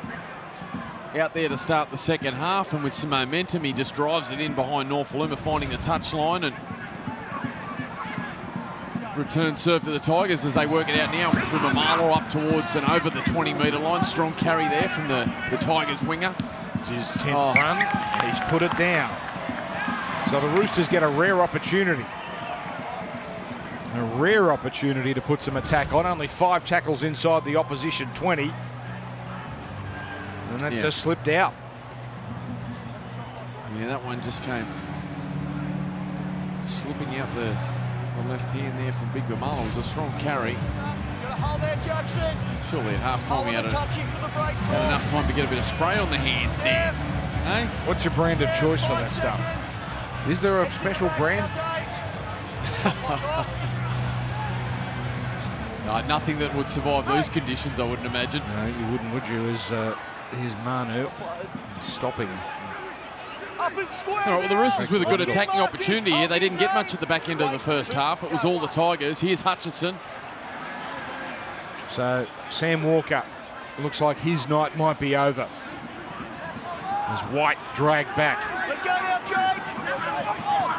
out there to start the second half and with some momentum, he just drives it in behind Norfoluma, finding the touchline, and return serve to the Tigers as they work it out now through Mamala up towards and over the 20-metre line. Strong carry there from the Tigers winger. It's his 10th run. He's put it down. So the Roosters get a rare opportunity. A rare opportunity to put some attack on. Only 5 tackles inside the opposition 20. And that just slipped out. Yeah, that one just came slipping out the left hand there from Big Mamala. It was a strong carry. Surely at half-time he had enough time to get a bit of spray on the hands, Dan. Hey? What's your brand of choice for that stuff? Is there a special brand? No, nothing that would survive those conditions, I wouldn't imagine. No, you wouldn't, would you? Here's Manu stopping. All right, well, the Roosters with a good attacking opportunity here. They didn't get much at the back end of the first half. It was all the Tigers. Here's Hutchison. So Sam Walker looks like his night might be over. As White dragged back.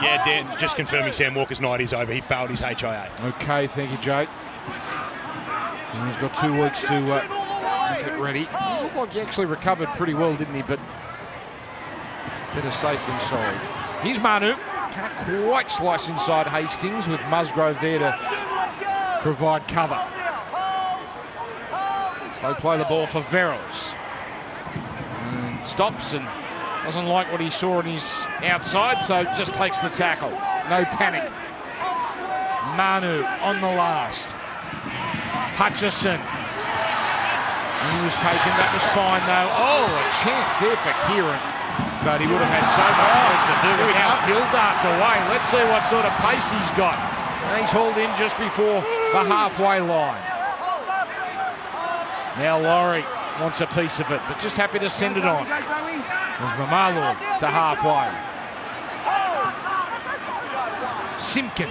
Yeah, Dan, just confirming Sam Walker's night is over. He failed his HIA. Okay, thank you, Jake. And he's got 2 weeks to get ready. He looked like he actually recovered pretty well, didn't he? But better safe than sorry. Here's Manu. Can't quite slice inside Hastings with Musgrove there to provide cover. So play the ball for Verrills. And stops and doesn't like what he saw on his outside, so just takes the tackle. No panic. Manu on the last. Hutchison. He was taken, that was fine though. Oh, a chance there for Kieran. But he would have had so much more to do. And now Gildart's away. Let's see what sort of pace he's got. And he's hauled in just before the halfway line. Now Laurie wants a piece of it, but just happy to send it on. There's Mamalu to halfway. Simpkin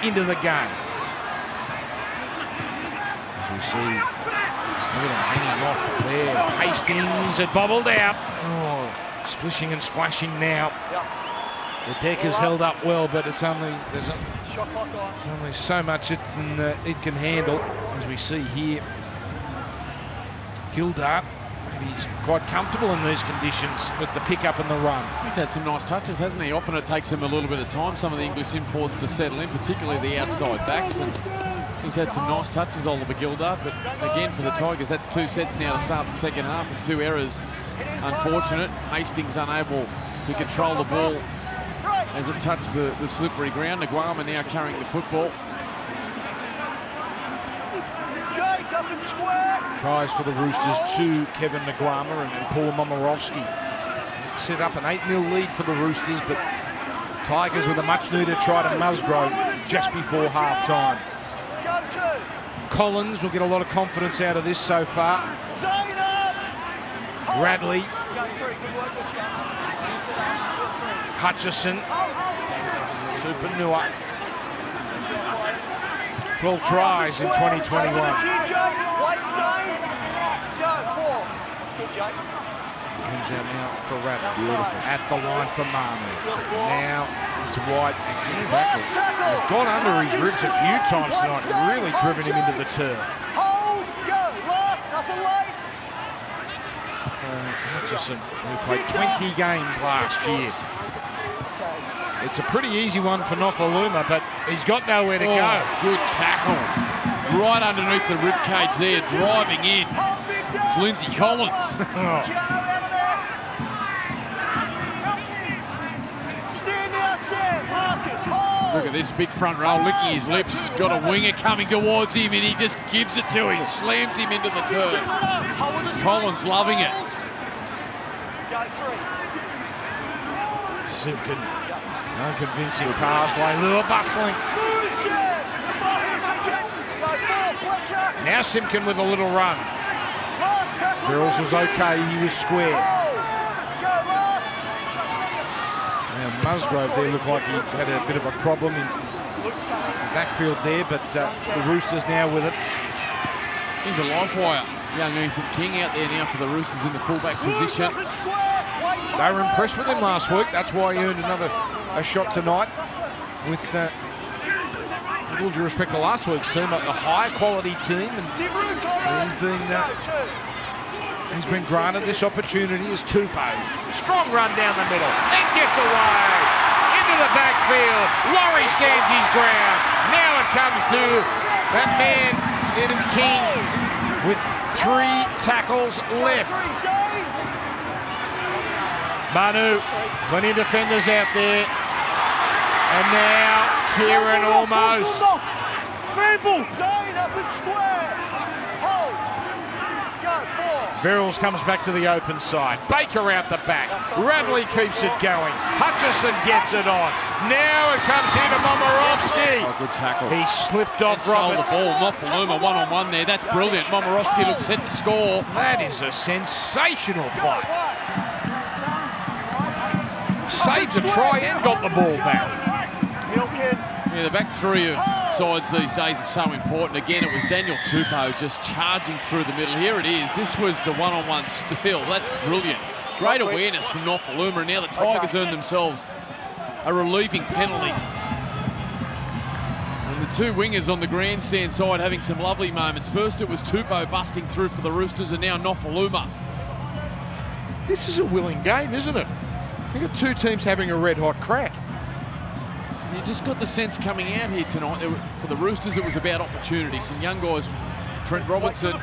into the game. As we see, look at him hanging off there. Hastings had bobbled out. Oh, splishing and splashing now. The deck has held up well, but there's only so much it can handle. As we see here, Gildart, maybe he's quite comfortable in these conditions with the pick-up and the run. He's had some nice touches, hasn't he? Often it takes him a little bit of time, some of the English imports, to settle in, particularly the outside backs. And he's had some nice touches, Oliver Gildart. But again, for the Tigers, that's 2 sets now to start the second half and 2 errors. Unfortunate. Hastings unable to control the ball as it touched the slippery ground. Naguama now carrying the football. Tries for the Roosters to Kevin Naguama and Paul Momirovski. Set up an 8-0 lead for the Roosters, but Tigers with a much-needed try to Musgrove just before half-time. Collins will get a lot of confidence out of this so far. Radley. Hutchison. Tupanua. 12 tries in 2021. Comes out now for Radley. Beautiful. At the line for Manu. Now it's White again. They've gone under his ribs a few times tonight, really driven him into the turf. Hutchison, who played 20 games last year. It's a pretty easy one for Nofaluma, but he's got nowhere to go. Good tackle. Right underneath the rib cage there, driving in. It's Lindsay Collins. Look at this big front row, licking his lips. Got a winger coming towards him, and he just gives it to him, slams him into the turf. Collins loving it. Simpkin. Unconvincing pass, Leilua bustling. Now Simpkin with a little run. Girls was okay, he was square. Now Musgrove there looked like he had a bit of a problem in the backfield there, but the Roosters now with it. He's a live wire. Young Ethan King out there now for the Roosters in the fullback position. They were impressed with him last week. That's why he earned a shot tonight. With all due respect to last week's team, a higher quality team, and he's been granted this opportunity as Tupou. Strong run down the middle and gets away into the backfield. Laurie stands his ground. Now it comes to that man in King with 3 tackles left. Manu, plenty of defenders out there. And now Kieran almost. Verrills comes back to the open side. Baker out the back. Radley keeps it going. Hutchison gets it on. Now it comes here to Momirovski. Oh, good tackle. He slipped off Roberts. Roberts. Stole the ball. Nofaluma one-on-one there. That's brilliant. Momirovski looks set to score. That is a sensational play. Saved the try and got the ball back. Yeah, the back three of sides these days are so important. Again, it was Daniel Tupou just charging through the middle. Here it is. This was the one-on-one steal. That's brilliant. Great awareness from Nofaluma, and now the Tigers earn themselves a relieving penalty. And the 2 wingers on the grandstand side having some lovely moments. First it was Tupou busting through for the Roosters, and now Nofaluma. This is a willing game, isn't it? You've got 2 teams having a red-hot crack. You just got the sense coming out here tonight, for the Roosters it was about opportunity. Some young guys, Trent Robertson,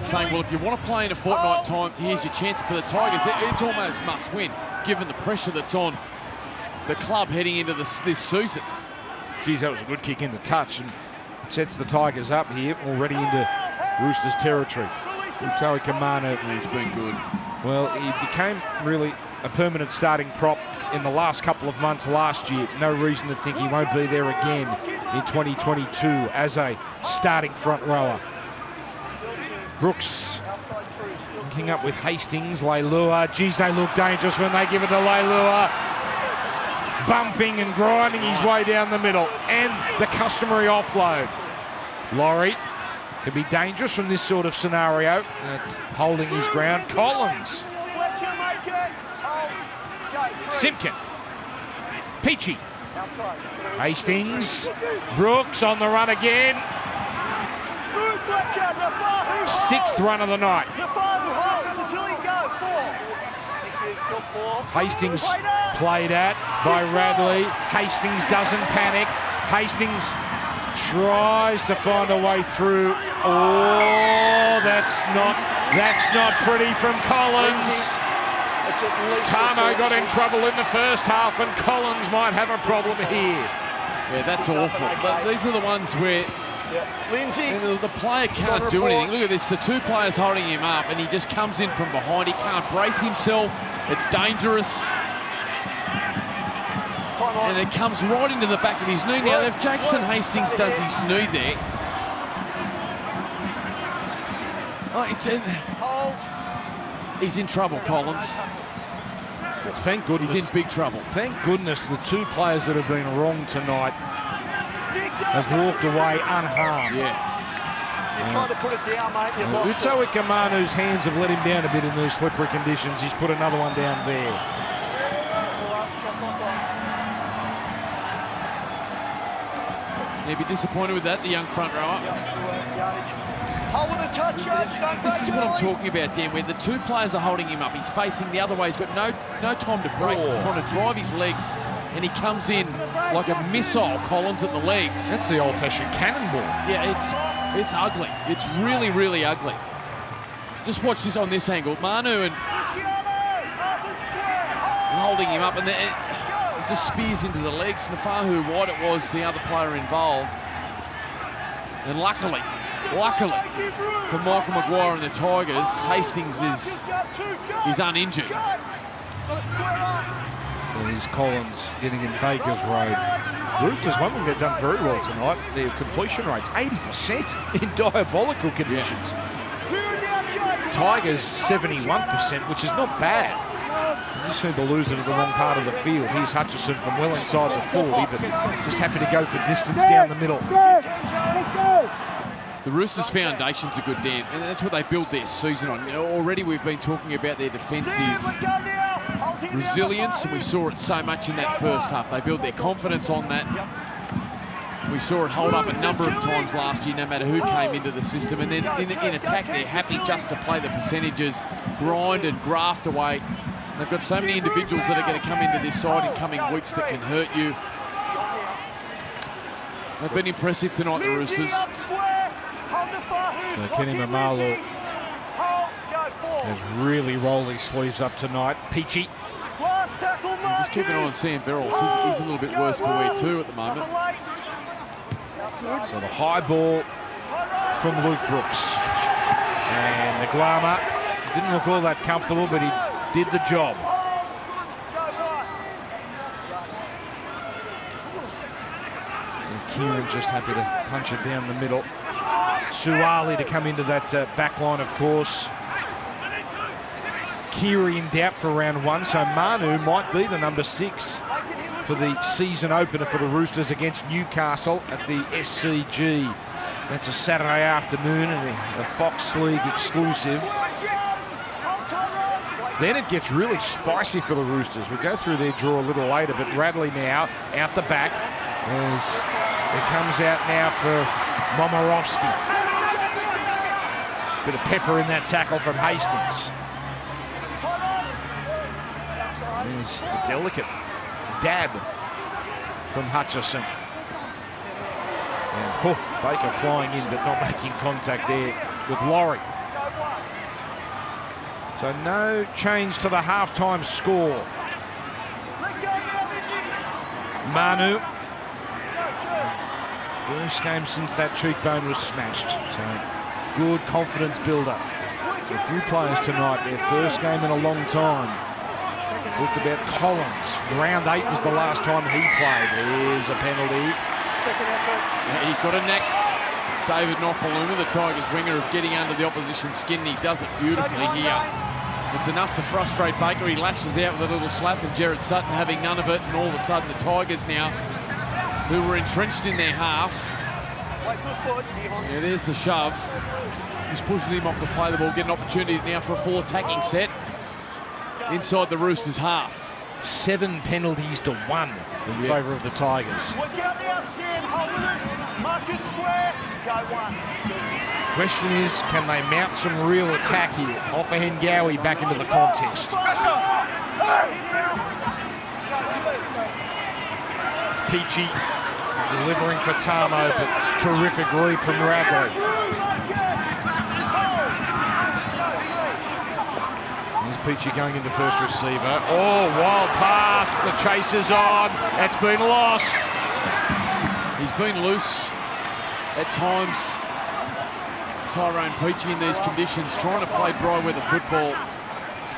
saying, well, if you want to play in a fortnight time, here's your chance. For the Tigers, it's almost must win, given the pressure that's on the club heading into this season. Geez, that was a good kick in the touch, and it sets the Tigers up here, already into Roosters territory. Utoikamanu Manu. He's been good. Well, he became really a permanent starting prop in the last couple of months last year. No reason to think he won't be there again in 2022 as a starting front rower. Brooks linking up with Hastings. Leilua. Geez, they look dangerous when they give it to Leilua. Bumping and grinding his way down the middle. And the customary offload. Laurie can be dangerous from this sort of scenario. That's holding his ground. Collins. Simpkin. Peachy. Hastings. Brooks on the run again. Sixth run of the night. Hastings played at by Radley. Hastings doesn't panic. Hastings tries to find a way through. Oh, that's not pretty from Collins. Tamo got in trouble in the first half, and Collins might have a problem here. Yeah, that's awful. But these are the ones where Lindsay, the player can't do anything. Look at this, the two players holding him up, and he just comes in from behind. He can't brace himself. It's dangerous. And it comes right into the back of his knee. Now, if Jackson Hastings does his knee there, he's in trouble, Collins. Well, thank goodness. He's in big trouble. Thank goodness the two players that have been wrong tonight have walked away unharmed. Yeah. You're trying to put it down, mate. You've lost it. Utoikamanu's hands have let him down a bit in these slippery conditions. He's put another one down there. He'd be disappointed with that, the young front rower. This is what I'm talking about, Dan, where the two players are holding him up. He's facing the other way. He's got no time to brace. He's trying to drive his legs, and he comes in like a missile, Collins, at the legs. That's the old-fashioned cannonball. Yeah, it's ugly. It's really, really ugly. Just watch this on this angle. Manu and holding him up, and it just spears into the legs. Nafahu White it was, the other player involved. And luckily for Michael Maguire and the Tigers, Hastings is uninjured. So here's Collins getting in Baker's Road. Roosters, one thing they've done very well tonight, their completion rates, 80% in diabolical conditions. Tigers, 71%, which is not bad. They just seem to lose it at the wrong part of the field. Here's Hutchison from well inside the 40, but just happy to go for distance down the middle. The Roosters' foundations are good, Dan, and that's what they build their season on. Already we've been talking about their defensive resilience, and we saw it so much in that first half. They built their confidence on that. We saw it hold up a number of times last year, no matter who came into the system. And then in attack, they're happy just to play the percentages, grind and graft away. They've got so many individuals that are going to come into this side in coming weeks that can hurt you. They've been impressive tonight, the Roosters. So Kenny Mamalu has really rolled his sleeves up tonight. Peachy. Just keep an eye on Sam Verrills. He's a little bit worse for wear too at the moment. So the high ball from Luke Brooks. And Naguama didn't look all that comfortable, but he did the job. And Kieran just happy to punch it down the middle. Suwali to come into that back line, of course. Keary in doubt for round one, so Manu might be the number 6 for the season opener for the Roosters against Newcastle at the SCG. That's a Saturday afternoon and a Fox League exclusive. Then it gets really spicy for the Roosters. We'll go through their draw a little later, but Radley now out the back as it comes out now for Momirovski. Bit of pepper in that tackle from Hastings. There's a delicate dab from Hutchison. And Baker flying in but not making contact there with Laurie. So no change to the halftime score. Manu. First game since that cheekbone was smashed. So good confidence builder. A few players tonight, their first game in a long time. Talked about Collins. Round 8 was the last time he played. There's a penalty. Yeah, he's got a knack, David Nofaluma, the Tigers winger, of getting under the opposition's skin. He does it beautifully here. It's enough to frustrate Baker. He lashes out with a little slap, and Jared Sutton having none of it, and all of a sudden the Tigers now, who were entrenched in their half. Yeah, there's the shove. Just pushes him off to play the ball, get an opportunity now for a full attacking set inside the Roosters' half. 7 penalties to 1 in favour of the Tigers. Question is, can they mount some real attack here? Offa Hengawi back into the contest. Peachy delivering for Tamo, but terrific read from Radley. Here's Peachy going into first receiver. Oh, wild pass. The chase is on. It's been lost. He's been loose at times, Tyrone Peachy, in these conditions, trying to play dry weather football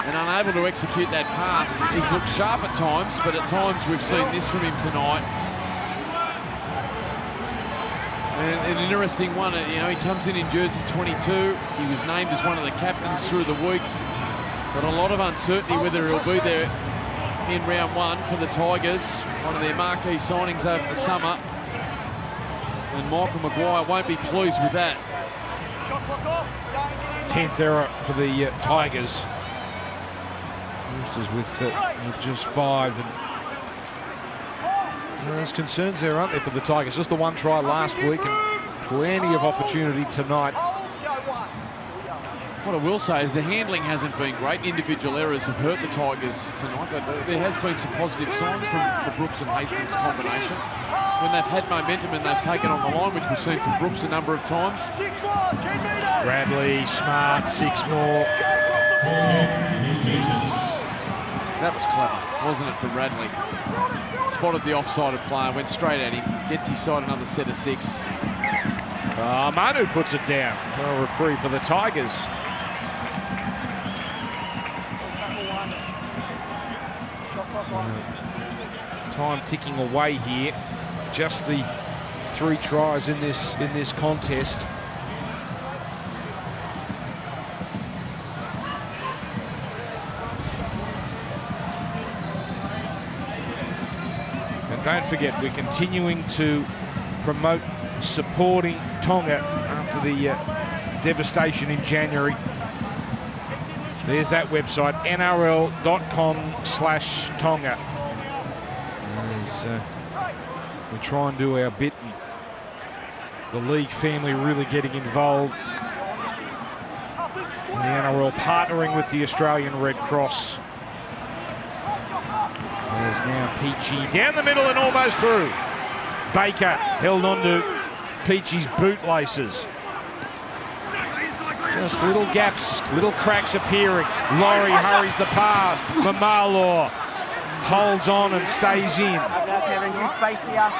and unable to execute that pass. He's looked sharp at times, but at times we've seen this from him tonight. And an interesting one, you know, he comes in jersey 22. He was named as one of the captains through the week, but a lot of uncertainty whether he'll be there in round 1 for the Tigers, one of their marquee signings over the summer. And Michael Maguire won't be pleased with that. 10th error for the Tigers. Roosters with just 5. And there's concerns there, aren't there, for the Tigers? Just the one try last week and plenty of opportunity tonight. What I will say is the handling hasn't been great. Individual errors have hurt the Tigers tonight, but there has been some positive signs from the Brooks and Hastings combination. When they've had momentum and they've taken on the line, which we've seen from Brooks a number of times. Bradley, Smart, 6 more. That was clever, wasn't it, from Radley? Spotted the offsided player, went straight at him, gets his side another set of 6. Manu puts it down. A reprieve for the Tigers. Time ticking away here. Just the 3 tries in this contest. And don't forget, we're continuing to promote supporting Tonga after the devastation in January. There's that website, nrl.com/Tonga. We try and do our bit. The league family really getting involved. And the NRL partnering with the Australian Red Cross. There's now Peachy down the middle and almost through. Baker held on to Peachy's bootlaces. Just little gaps, little cracks appearing. Laurie hurries the pass. Mamalo holds on and stays in. Kevin, you space here.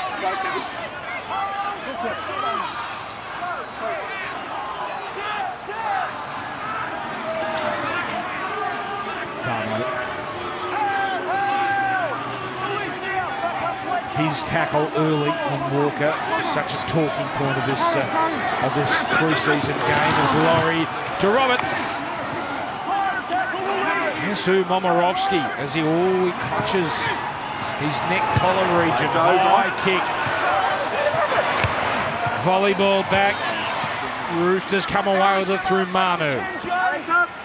His tackle early on Walker, such a talking point of this pre-season game, as Laurie to Roberts. Guess who? Momirovski, as he always clutches his neck collar region. High kick. Volleyball back. Roosters come away with it through Manu.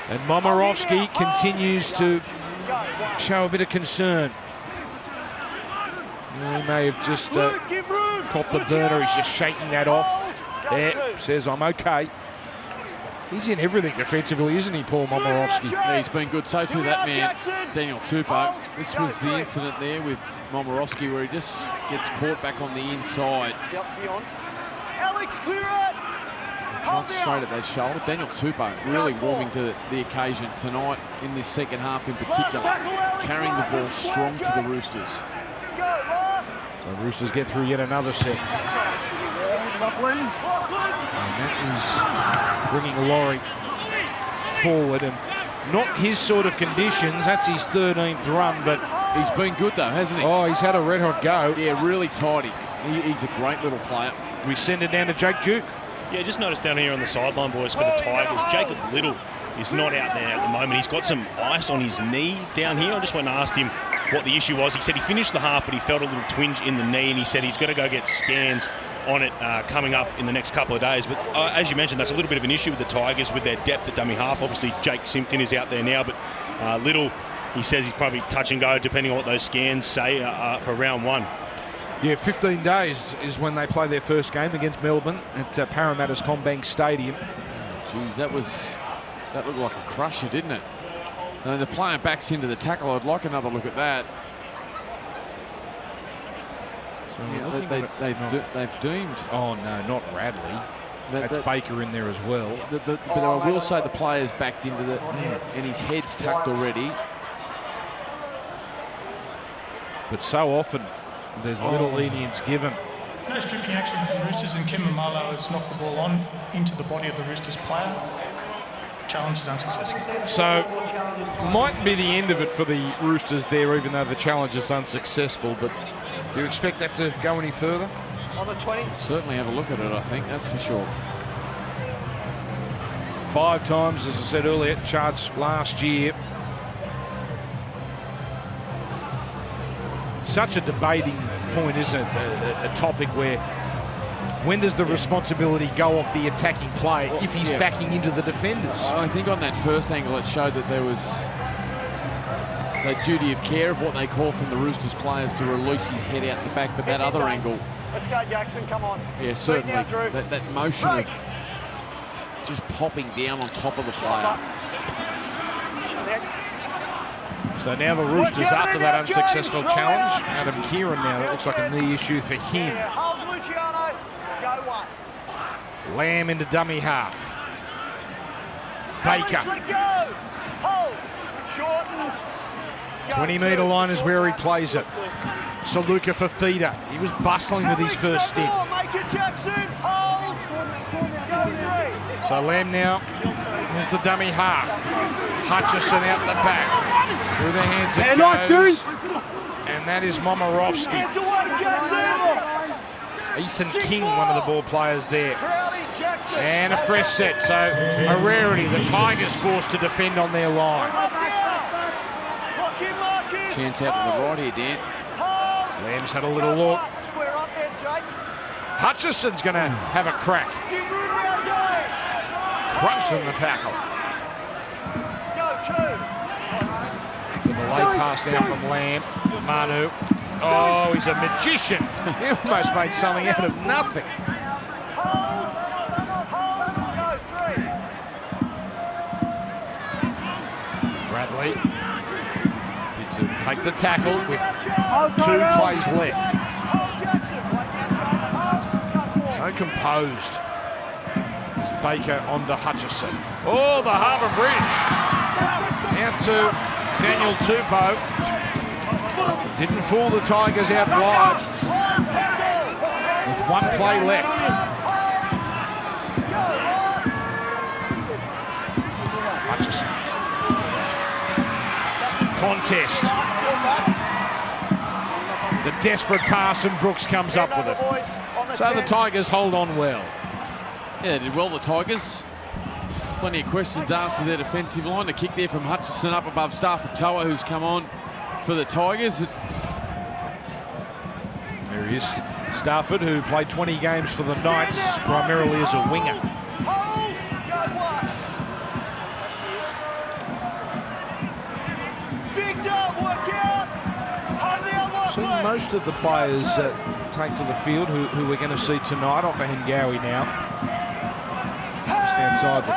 And Momirovski continues to show a bit of concern. He may have just copped a burner. He's just shaking that off. There, says, I'm okay. He's in everything defensively, isn't he, Paul Momirovski? Yeah, he's been good. So too that man, Daniel Tupou. This was the incident there with Momirovski where he just gets caught back on the inside. Yep, beyond. Alex, clear it. Not straight at that shoulder. Daniel Tupou really warming to the occasion tonight in this second half in particular. Carrying the ball strong to the Roosters. So Roosters get through yet another set. And that is bringing Laurie forward, and not his sort of conditions. That's his 13th run, but He's been good though, hasn't he? oh, he's had a red-hot go. Yeah, really tidy. He's a great little player. We send it down to Jake Duke. Yeah, just noticed down here on the sideline, boys, for the Tigers, Jacob Little is not out there at the moment. He's got some ice on his knee down here. I just went and asked him what the issue was. He said he finished the half, but he felt a little twinge in the knee, and he said he's got to go get scans on it coming up in the next couple of days. But as you mentioned, that's a little bit of an issue with the Tigers with their depth at dummy half. Obviously, Jake Simpkin is out there now, but Little, he says he's probably touch and go depending on what those scans say for round one. Yeah, 15 days is when they play their first game against Melbourne at Parramatta's CommBank Stadium. Jeez, that looked like a crusher, didn't it? And the player backs into the tackle. I'd like another look at that. So Yeah, they've doomed. Oh no, not Radley. That's Baker in there as well. But I will say the player's backed into the, and his head's tucked already. But so often there's little lenience given. No stripping action from the Roosters, and Kim Mamalo has knocked the ball on into the body of the Roosters player. Challenge is unsuccessful. So might be the end of it for the Roosters there, even though the challenge is unsuccessful. But do you expect that to go any further? On the 20. Certainly have a look at it, I think, that's for sure. 5 times, as I said earlier, charged last year. Such a debating point, isn't it? A topic where when does the responsibility go off the attacking player if he's backing into the defenders? I think on that first angle it showed that there was that duty of care of what they call from the Roosters players to release his head out the back, but that other angle, Let's go, Jackson, come on. yeah, certainly that motion of just popping down on top of the player. So now the Roosters, after that unsuccessful challenge, Adam Kieran now, it looks like a knee issue for him. Hold Luciano. Go one. Lamb into dummy half. Baker. Let go. Hold. Shortens. 20-metre line is where he plays it. Saluka for feeder. He was bustling with his first stint. Make it, Jackson. Hold. Go 3. So Lamb now is the dummy half. Hutchison out the back. Through the hands it goes. And that is Momorowski. Hands away, Jackson. Ethan King, one of the ball players there. And a fresh set. So a rarity. The Tigers forced to defend on their line. Chance out to the right here, Dan. Lamb's had a little look. Hutchison's going to have a crack. Crunched in the tackle. The late pass down from Lamb. Manu. Oh, he's a magician. He almost made something out of nothing. Bradley. To take the tackle with 2 plays left. So composed. As Baker onto Hutchison. Oh, the Harbour Bridge. Out to Daniel Tupou. Didn't fool the Tigers out wide. With 1 play left. Hutchison. Contest. The desperate Carson Brooks comes up with it. So the Tigers hold on well. Yeah, they did well, the Tigers. Plenty of questions asked to their defensive line. A kick there from Hutchison up above Stafford Toa, who's come on for the Tigers. There he is, Stafford, who played 20 games for the Knights, primarily as a winger. So most of the players take to the field who we're going to see tonight off of Hengawi now. Just outside the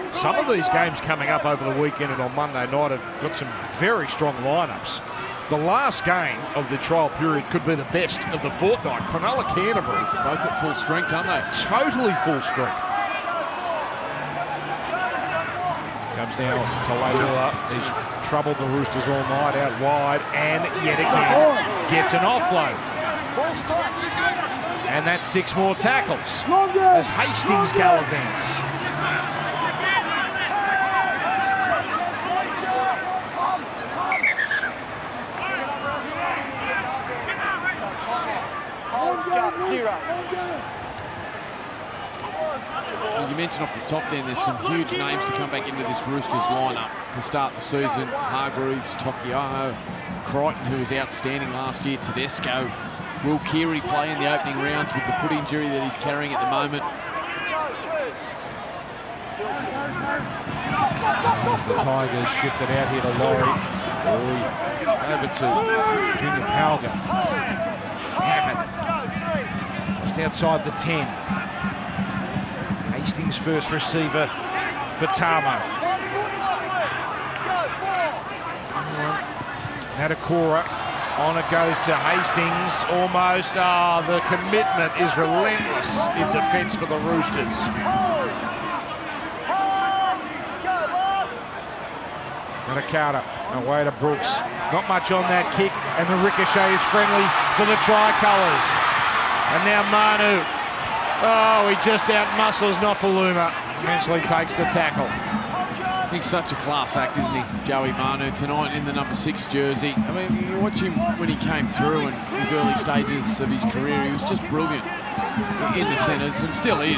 20. Some of these games coming up over the weekend and on Monday night have got some very strong lineups. The last game of the trial period could be the best of the fortnight. Cronulla Canterbury. Both at full strength, aren't they? Totally full strength. Comes now to Leilua. He's troubled the Roosters all night out wide and yet again gets an offload. And that's 6 more tackles as Hastings gallivants. 0. You mentioned off the top then, there's some huge names to come back into this Roosters lineup to start the season. Hargreaves, Tokiaho, Crichton, who was outstanding last year, Tedesco. Will Keary play in the opening rounds with the foot injury that he's carrying at the moment? As the Tigers shifted out here to Laurie. Laurie over to Junior Palga. Hammond. Just outside the 10. Hastings first receiver for Tamo. Natakora. On it goes to Hastings, almost. The commitment is relentless in defence for the Roosters. Natakara away to Brooks. Not much on that kick, and the ricochet is friendly for the Tricolours. And now Manu. Oh, he just out-muscles Nofaluma. Eventually takes the tackle. He's such a class act, isn't he, Joey Manu, tonight in the number 6 jersey. I mean, you watch him when he came through in his early stages of his career, he was just brilliant in the centres, and still is.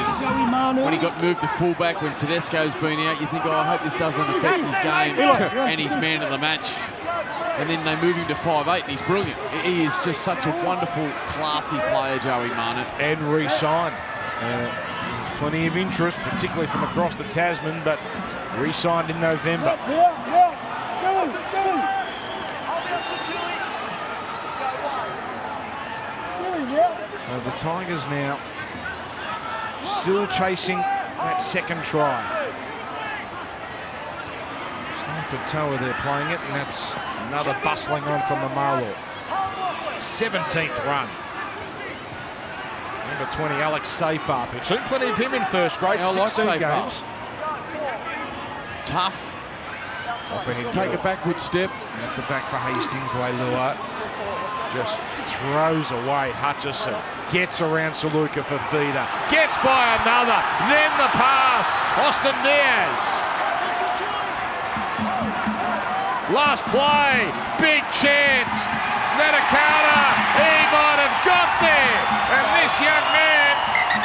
When he got moved to fullback, when Tedesco's been out, you think, oh, I hope this doesn't affect his game, and he's man of the match. And then they move him to 5'8", and he's brilliant. He is just such a wonderful, classy player, Joey Manu. And re-signed. There's plenty of interest, particularly from across the Tasman, but re-signed in November. So the Tigers now still chasing that second try. Stanford Toa, they're playing it, and that's another bustling on from the Marlaw. 17th run. Number 20, Alex Seyfarth. We've seen plenty of him in first grade, 16 games. Tough. Offer Take a backward step. At the back for Hastings, Leilua. Just throws away Hutchison. Gets around Saluka for feeder. Gets by another. Then the pass. Austin Diaz. Last play. Big chance. Natakara. He might have got there. And this young man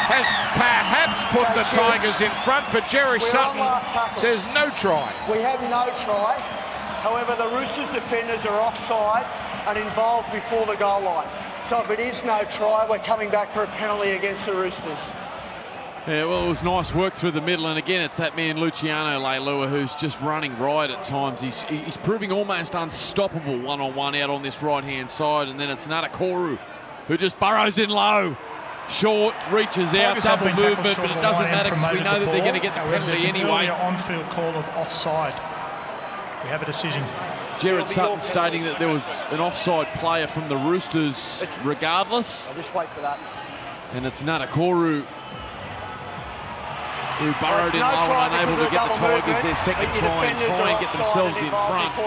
has perhaps put the Tigers in front, but Jerry Sutton says no try. We have no try. However, the Roosters defenders are offside and involved before the goal line. So if it is no try, we're coming back for a penalty against the Roosters. Yeah, well, it was nice work through the middle, and again, it's that man Luciano Leilua who's just running right at times. He's proving almost unstoppable one-on-one out on this right-hand side, and then it's Natakoru who just burrows in low. Short, reaches out, double movement, but it doesn't matter because we know that they're going to get the penalty anyway. There's an on-field call of offside. We have a decision. Jared Sutton stating that there was an offside player from the Roosters regardless. I'll just wait for that. And it's Natakoru who burrowed in low and unable to get the Tigers their second try and try and get themselves in front.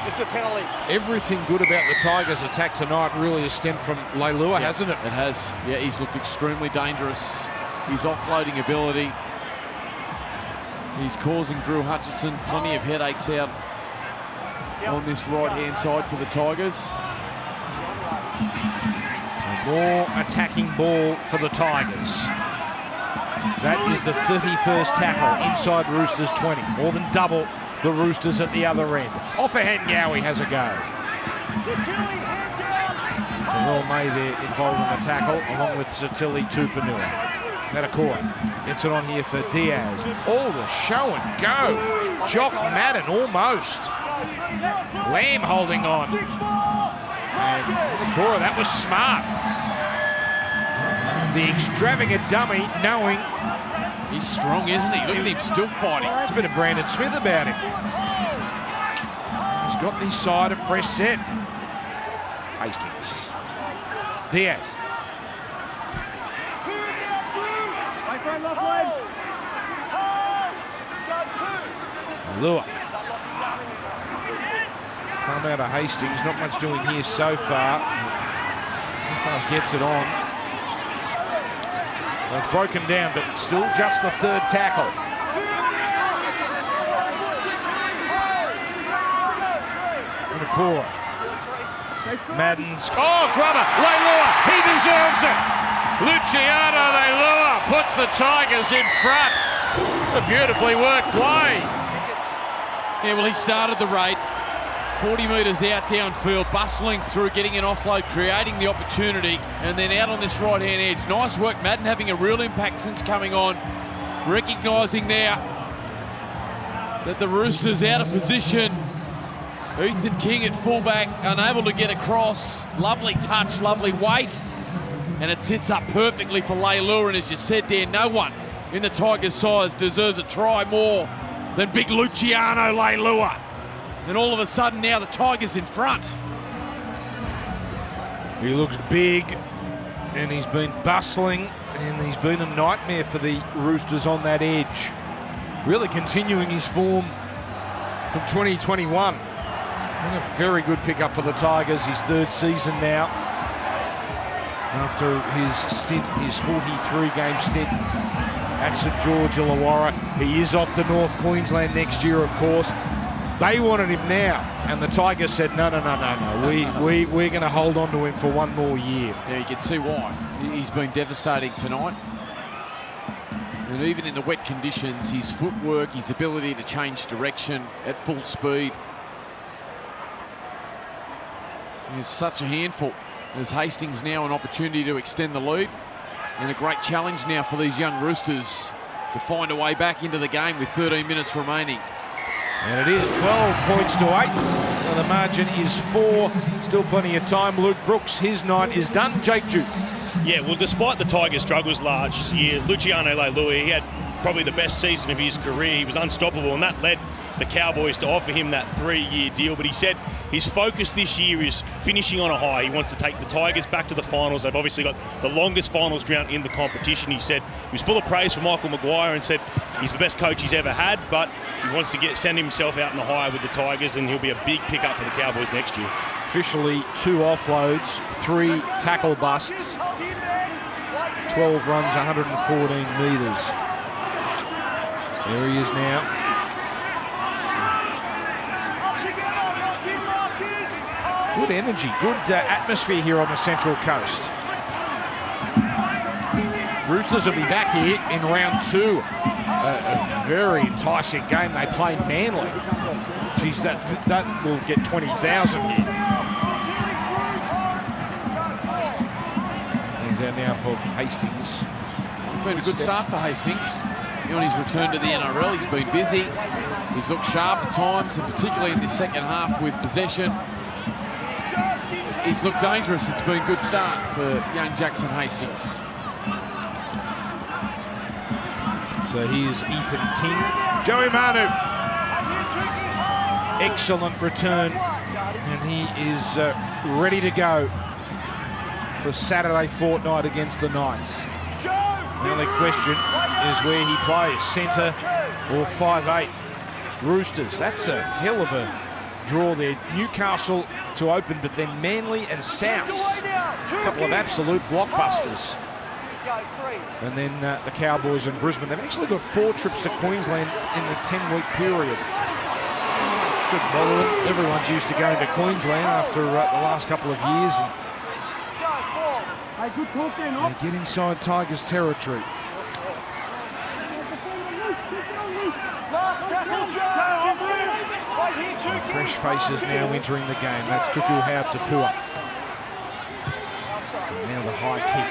It's a penalty. Everything good about the Tigers' attack tonight really has stemmed from Leilua, hasn't it? It has. Yeah, he's looked extremely dangerous. His offloading ability. He's causing Drew Hutchison plenty of headaches out on this right-hand side for the Tigers. So more attacking ball for the Tigers. That is the 31st tackle inside Roosters 20. More than double the Roosters at the other end. Offahengawi has a go. Terrell May there involved in the tackle, along with Satili Tupanua. Natakora gets it on here for Diaz. All the show and go. Jock Madden almost. Lamb holding on. And Natakora, that was smart. The extravagant dummy knowing. He's strong, isn't he? Look at him still fighting. There's a bit of Brandon Smith about him. He's got this side, a fresh set. Hastings. Diaz. Lua. Time out of Hastings. Not much doing here so far. Half gets it on. Well, it's broken down, but still just the third tackle. Natakora. Madden's, grubber, Leilua, he deserves it. Luciano Leilua puts the Tigers in front. A beautifully worked play. Yeah, well, he started the rate. 40 metres out downfield, bustling through, getting an offload, creating the opportunity, and then out on this right-hand edge. Nice work, Madden having a real impact since coming on. Recognising there that the Roosters out of position. Ethan King at fullback, unable to get across. Lovely touch, lovely weight. And it sits up perfectly for Leilua, and as you said there, no one in the Tigers' size deserves a try more than big Luciano Leilua. And all of a sudden now the Tigers in front. He looks big, and he's been bustling, and he's been a nightmare for the Roosters on that edge. Really continuing his form from 2021. And a very good pickup for the Tigers, his third season now. After his stint, his 43-game stint at St George Illawarra. He is off to North Queensland next year, of course. They wanted him now, and the Tigers said, no. We're going to hold on to him for one more year. Yeah, you can see why. He's been devastating tonight. And even in the wet conditions, his footwork, his ability to change direction at full speed is such a handful. There's Hastings now an opportunity to extend the lead, and a great challenge now for these young Roosters to find a way back into the game with 13 minutes remaining. And it is 12 points to 8, so the margin is 4. Still plenty of time. Luke Brooks, his night is done. Jake Duke. Yeah, well, despite the Tigers' struggles last year, Luciano Leilua, he had probably the best season of his career. He was unstoppable, and that led the Cowboys to offer him that 3-year deal. But he said his focus this year is finishing on a high. He wants to take the Tigers back to the finals. They've obviously got the longest finals drought in the competition. He said he was full of praise for Michael Maguire and said he's the best coach he's ever had, but he wants to send himself out in the high with the Tigers, and he'll be a big pickup for the Cowboys next year. Officially 2 offloads, 3 tackle busts, 12 runs, 114 metres. There he is now. Good energy, good atmosphere here on the Central Coast. Roosters will be back here in round 2. A very enticing game. They play Manly. Geez, that will get 20,000 here. Things out now for Hastings. It's been a good start for Hastings. On his return to the NRL, he's been busy. He's looked sharp at times, and particularly in the second half with possession. He's looked dangerous. It's been a good start for young Jackson Hastings. So here's Ethan King. Joey Manu. Excellent return. And he is ready to go for Saturday fortnight against the Knights. The only question is where he plays, centre or 5'8". Roosters, that's a hell of a draw there. Newcastle to open, but then Manly and Souths. A couple of absolute blockbusters. And then the Cowboys and Brisbane. They've actually got 4 trips to Queensland in the 10-week period. Shouldn't bother them. Everyone's used to going to Queensland after the last couple of years. And they get inside Tigers territory. Fresh faces now entering the game. That's Tuku Hautapua. Now the high kick.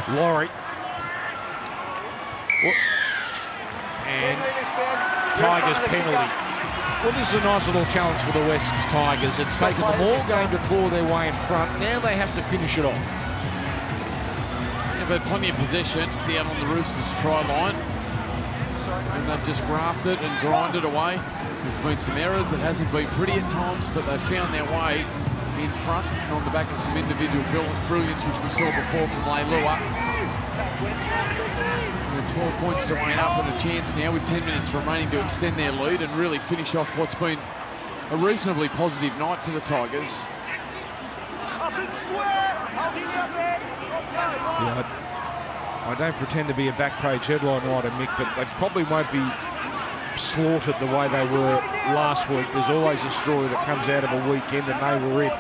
19-25. Laurie. And Tigers penalty. Well, this is a nice little challenge for the West's Tigers. It's taken them all game to claw their way in front. Now they have to finish it off. They've had plenty of possession down on the Roosters' try line. And they've just grafted and grinded away. There's been some errors. It hasn't been pretty at times, but they've found their way in front on the back of some individual brilliance, which we saw before from Leilua. And 12 points to 8 up, and a chance now with 10 minutes remaining to extend their lead and really finish off what's been a reasonably positive night for the Tigers. Yeah, I don't pretend to be a back page headline writer, Mick, but they probably won't be slaughtered the way they were last week. There's always a story that comes out of a weekend, and they were it.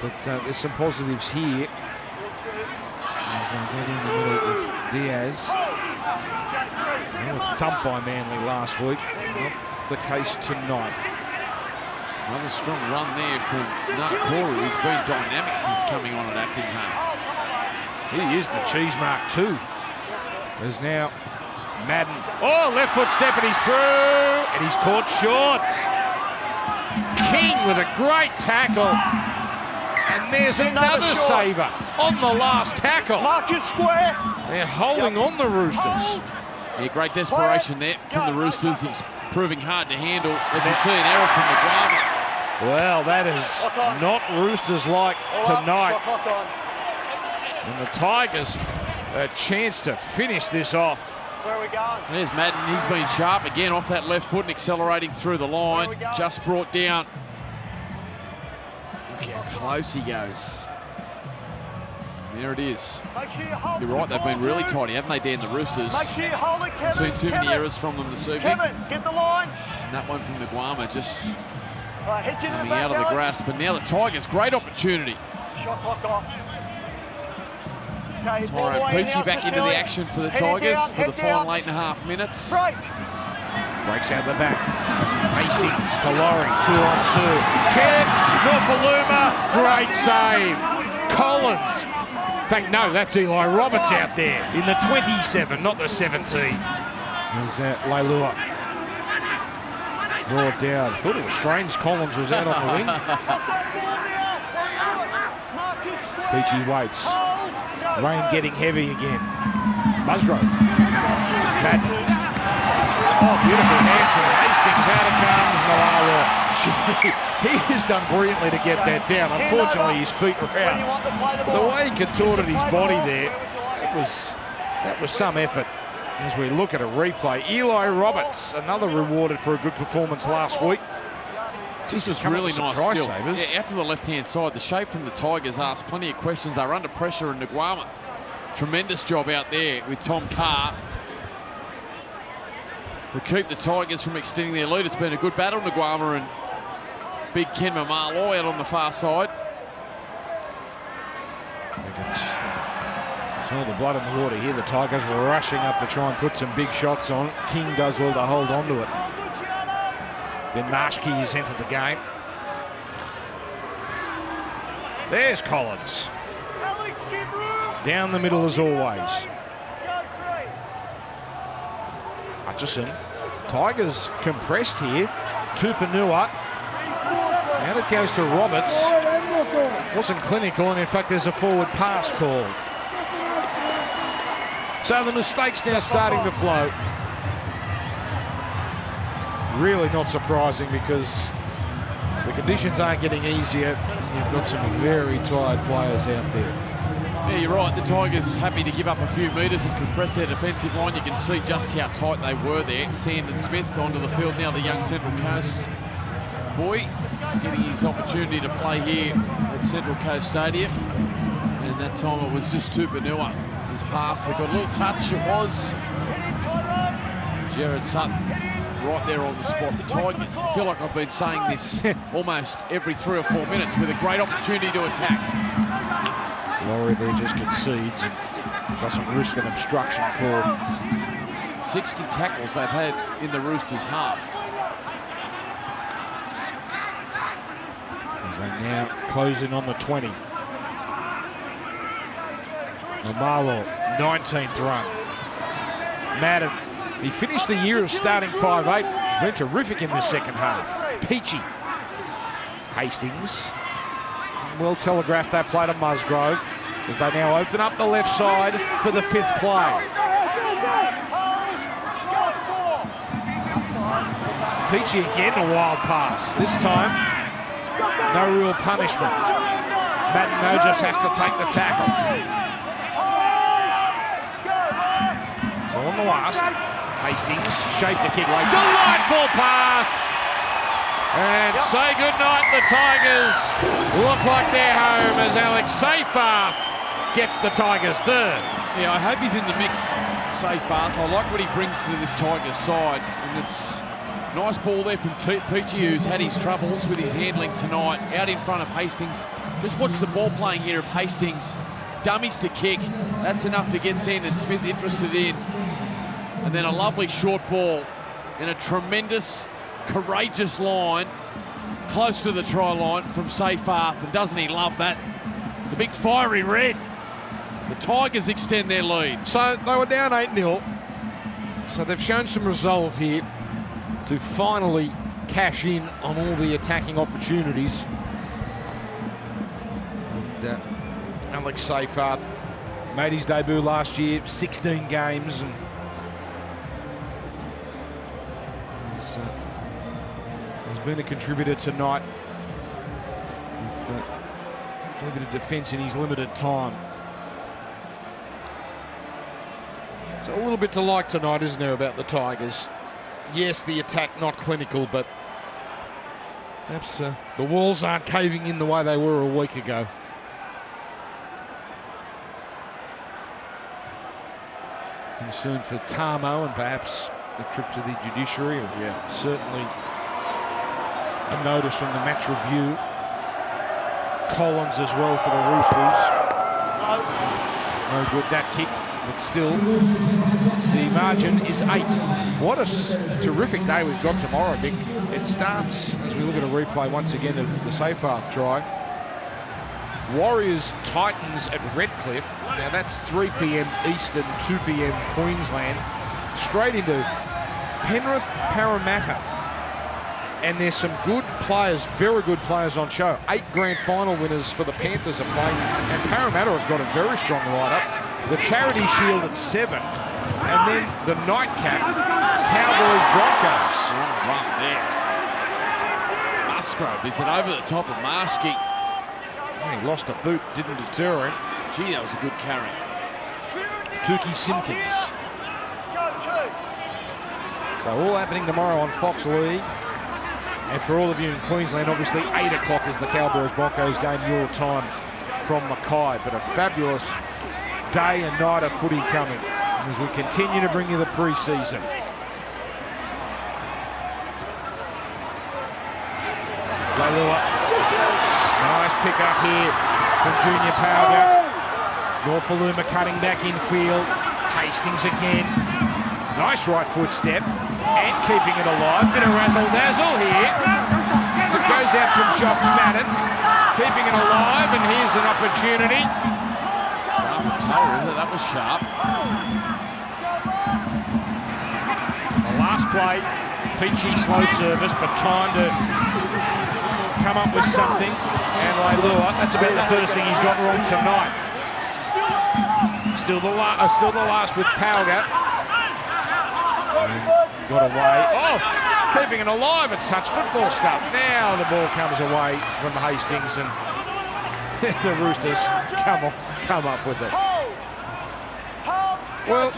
But there's some positives here as they get in the middle with Diaz. They were thumped by Manly last week. Not the case tonight. Another strong run there from Nakuru, who's been dynamic since coming on at acting half. He is the cheese mark too. There's now Madden. Oh, left foot step, and he's through, and he's caught short. King with a great tackle. And there's another saver on the last tackle. Marcus square. They're holding on the Roosters. Yeah, great desperation there from the Roosters. It's proving hard to handle. As we see an error from the Guama. Well, that is not Roosters-like tonight. And the Tigers, a chance to finish this off. Where are we going? There's Madden. He's been sharp again off that left foot and accelerating through the line. Just brought down. Look how close he goes. There it is. You're right, they've been really tidy, haven't they, Dan, the Roosters? Make sure you hold it, Kevin. Seen too many errors from them this evening. Kevin, get the line. And that one from the Guama just Hit you to the coming back, out of the Alex. grasp. But now the Tigers, great opportunity. Shot clock off. Okay, he's all the Tyrone way in Poochie now, back into Sicily. the action for the Head Tigers down, for the head down. final 8.5 minutes. Break. Breaks out the back. Hastings to Laurie, 2-on-2. Chance, Norfoluma, great save. Collins. In fact, no, that's Eli Roberts out there in the 27, not the 17. There's Leilua. Brought down. I thought it was strange Collins was out on the wing. Peachy waits. Rain getting heavy again. Musgrove. Madden. Oh, beautiful hands from Hastings. Out it comes Malala. He has done brilliantly to get that down. Unfortunately, his feet are out. The way he contorted his body there, that was some effort. As we look at a replay, Eli Roberts, another rewarded for a good performance last week. This is come up really with some nice try skill. savers. Yeah, out to the left-hand side. The shape from the Tigers asked plenty of questions. They're under pressure in Nguama. Tremendous job out there with Tom Carr to keep the Tigers from extending their lead. It's been a good battle, Nguama and big Ken Mamalo out on the far side. Smell the blood in the water here. The Tigers were rushing up to try and put some big shots on. King does well to hold on to it. Then Marshke has entered the game. There's Collins. Down the middle as always. Hutchison. Tigers compressed here. Tupanua. And it goes to Roberts. Wasn't clinical, and in fact there's a forward pass called. So the mistakes now starting to flow. Really not surprising because the conditions aren't getting easier. You've got some very tired players out there. Yeah, you're right. The Tigers happy to give up a few metres and compress their defensive line. You can see just how tight they were there. Sandon Smith onto the field now, the young Central Coast boy, getting his opportunity to play here at Central Coast Stadium. And that time it was just Tupanua. His pass, they got a little touch, it was. Jared Sutton right there on the spot. The Tigers, I feel like I've been saying this almost every 3 or 4 minutes, with a great opportunity to attack. Laurie there just concedes and doesn't risk an obstruction call. 60 tackles they've had in the Roosters half. As they now close in on the 20. Mamalo, 19th run. Madden, he finished the year of starting 5'8". He's been terrific in the second half. Peachy. Hastings. Well telegraphed that play to Musgrove as they now open up the left side for the 5th play. Peachy again, a wild pass. This time, no real punishment. Madden though just has to take the tackle. So on the last, Hastings shaped the kick away. Delightful pass! And say goodnight, the Tigers look like they're home as Alex Seyfarth gets the Tigers third. Yeah, I hope he's in the mix, Safe Arth. I like what he brings to this Tigers side. And it's a nice ball there from Peachy, who's had his troubles with his handling tonight, out in front of Hastings. Just watch the ball playing here of Hastings. Dummies to kick. That's enough to get Sandon Smith interested in. And then a lovely short ball in a tremendous, courageous line close to the try line from Safe Arth. And doesn't he love that? The big fiery red. The Tigers extend their lead. So they were down 8-0. So they've shown some resolve here to finally cash in on all the attacking opportunities. And, Alex Safe Arth made his debut last year, 16 games, and he's been a contributor tonight with a fair bit of defence in his limited time. It's a little bit to like tonight, isn't there, about the Tigers? Yes, the attack not clinical, but perhaps the walls aren't caving in the way they were a week ago. Concern for Tamo and perhaps the trip to the judiciary. Yeah, certainly a notice from the match review. Collins as well for the Roosters. No good that kick, but still the margin is 8. What a terrific day we've got tomorrow, Mick. It starts, as we look at a replay once again of the Safe Arth try, Warriors Titans at Redcliffe. Now that's 3 p.m. Eastern, 2 p.m. Queensland. Straight into Penrith Parramatta. And there's some good players, very good players on show. 8 grand final winners for the Panthers are playing, and Parramatta have got a very strong lineup. The Charity Shield at 7, and then the nightcap, Cowboys Broncos. Oh, run there. Musgrove, is it over the top of Marshke? He lost a boot, didn't deter him. Gee, that was a good carry. Tukey Simpkins. So all happening tomorrow on Fox League. And for all of you in Queensland, obviously 8 o'clock is the Cowboys Broncos game, your time from Mackay. But a fabulous day and night of footy coming as we continue to bring you the pre-season. Leilua. Nice pick up here from Junior Pauga. Norfoluma cutting back infield. Hastings again. Nice right foot step and keeping it alive. Bit of razzle-dazzle here. As it goes out from Jock Madden. Keeping it alive, and here's an opportunity. Staff and toe, is it? That was sharp. The last play, Peachy slow service, but time to come up with something. And Leilua, that's about the first thing he's got wrong tonight. Still the last with Pauga. Got away. Oh, keeping it alive. It's touch football stuff. Now the ball comes away from Hastings, and the Roosters come up with it. Well,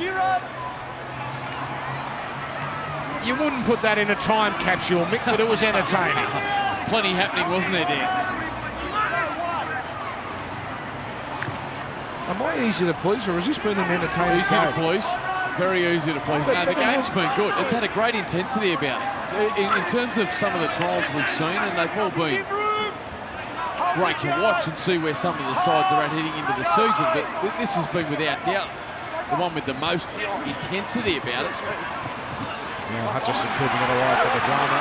you wouldn't put that in a time capsule, Mick, but it was entertaining. Plenty happening, wasn't there, Dan? Am I easy to please, or has this been an entertaining Easy to game? please. Very easy to please. No, the game's been good. It's had a great intensity about it. In terms of some of the trials we've seen, and they've all been great to watch and see where some of the sides are at heading into the season. But this has been, without doubt, the one with the most intensity about it. Now Hutchison keeping it alive for the drama.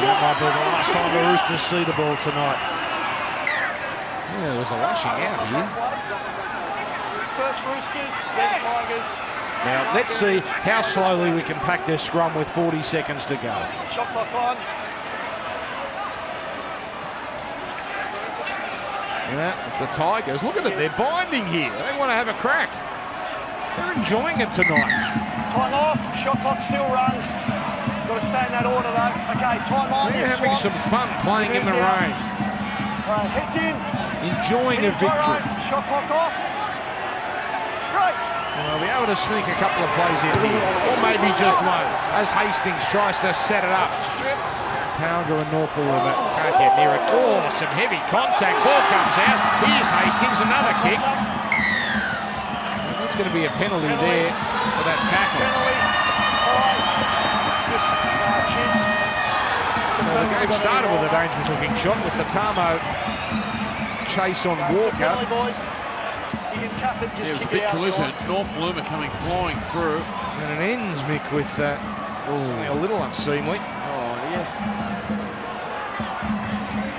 That might be the last time the Roosters see the ball tonight. Yeah, there was a lashing out here. First Roosters, then Tigers. Now, let's see how slowly we can pack this scrum with 40 seconds to go. Shot clock on. Yeah, the Tigers, look at it, they're binding here. They want to have a crack. They're enjoying it tonight. Time off, shot clock still runs. Got to stay in that order though. Okay, time on. They're having some fun playing in the rain. Heads in. Enjoying a victory. Shot clock off. Great. And they'll be able to sneak a couple of plays in here, or maybe just one, as Hastings tries to set it up. Pauga and Norfoluma can't get near it. Oh, some heavy contact. Ball comes out. Here's Hastings, another kick. And that's going to be a penalty there for that tackle. So the game started with a dangerous looking shot with the Tamo chase on Walker. It was a big collision. Norfoluma coming flying through. And it ends, Mick, with something a little unseemly. Oh, yeah.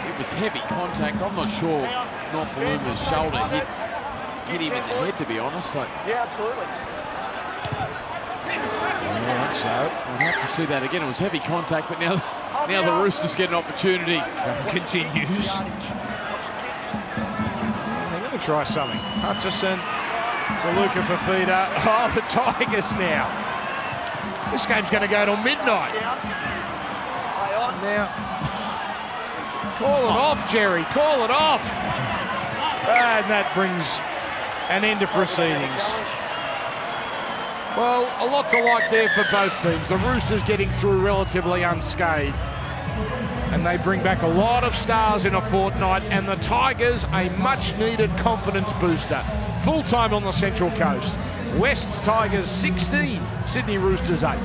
It was heavy contact. I'm not sure Norfolumu's shoulder hit him in the head, to be honest. Yeah, absolutely. Right, so we'll have to see that again. It was heavy contact, but now the Roosters get an opportunity. Continues. They're going to try something. Hutchison, Saluka Fafita. Oh, the Tigers now. This game's going to go till midnight. Now, call it off, Jerry. Call it off. And that brings an end to proceedings. Well, a lot to like there for both teams. The Roosters getting through relatively unscathed. And they bring back a lot of stars in a fortnight. And the Tigers, a much-needed confidence booster. Full time on the Central Coast. West's Tigers 16, Sydney Roosters 8.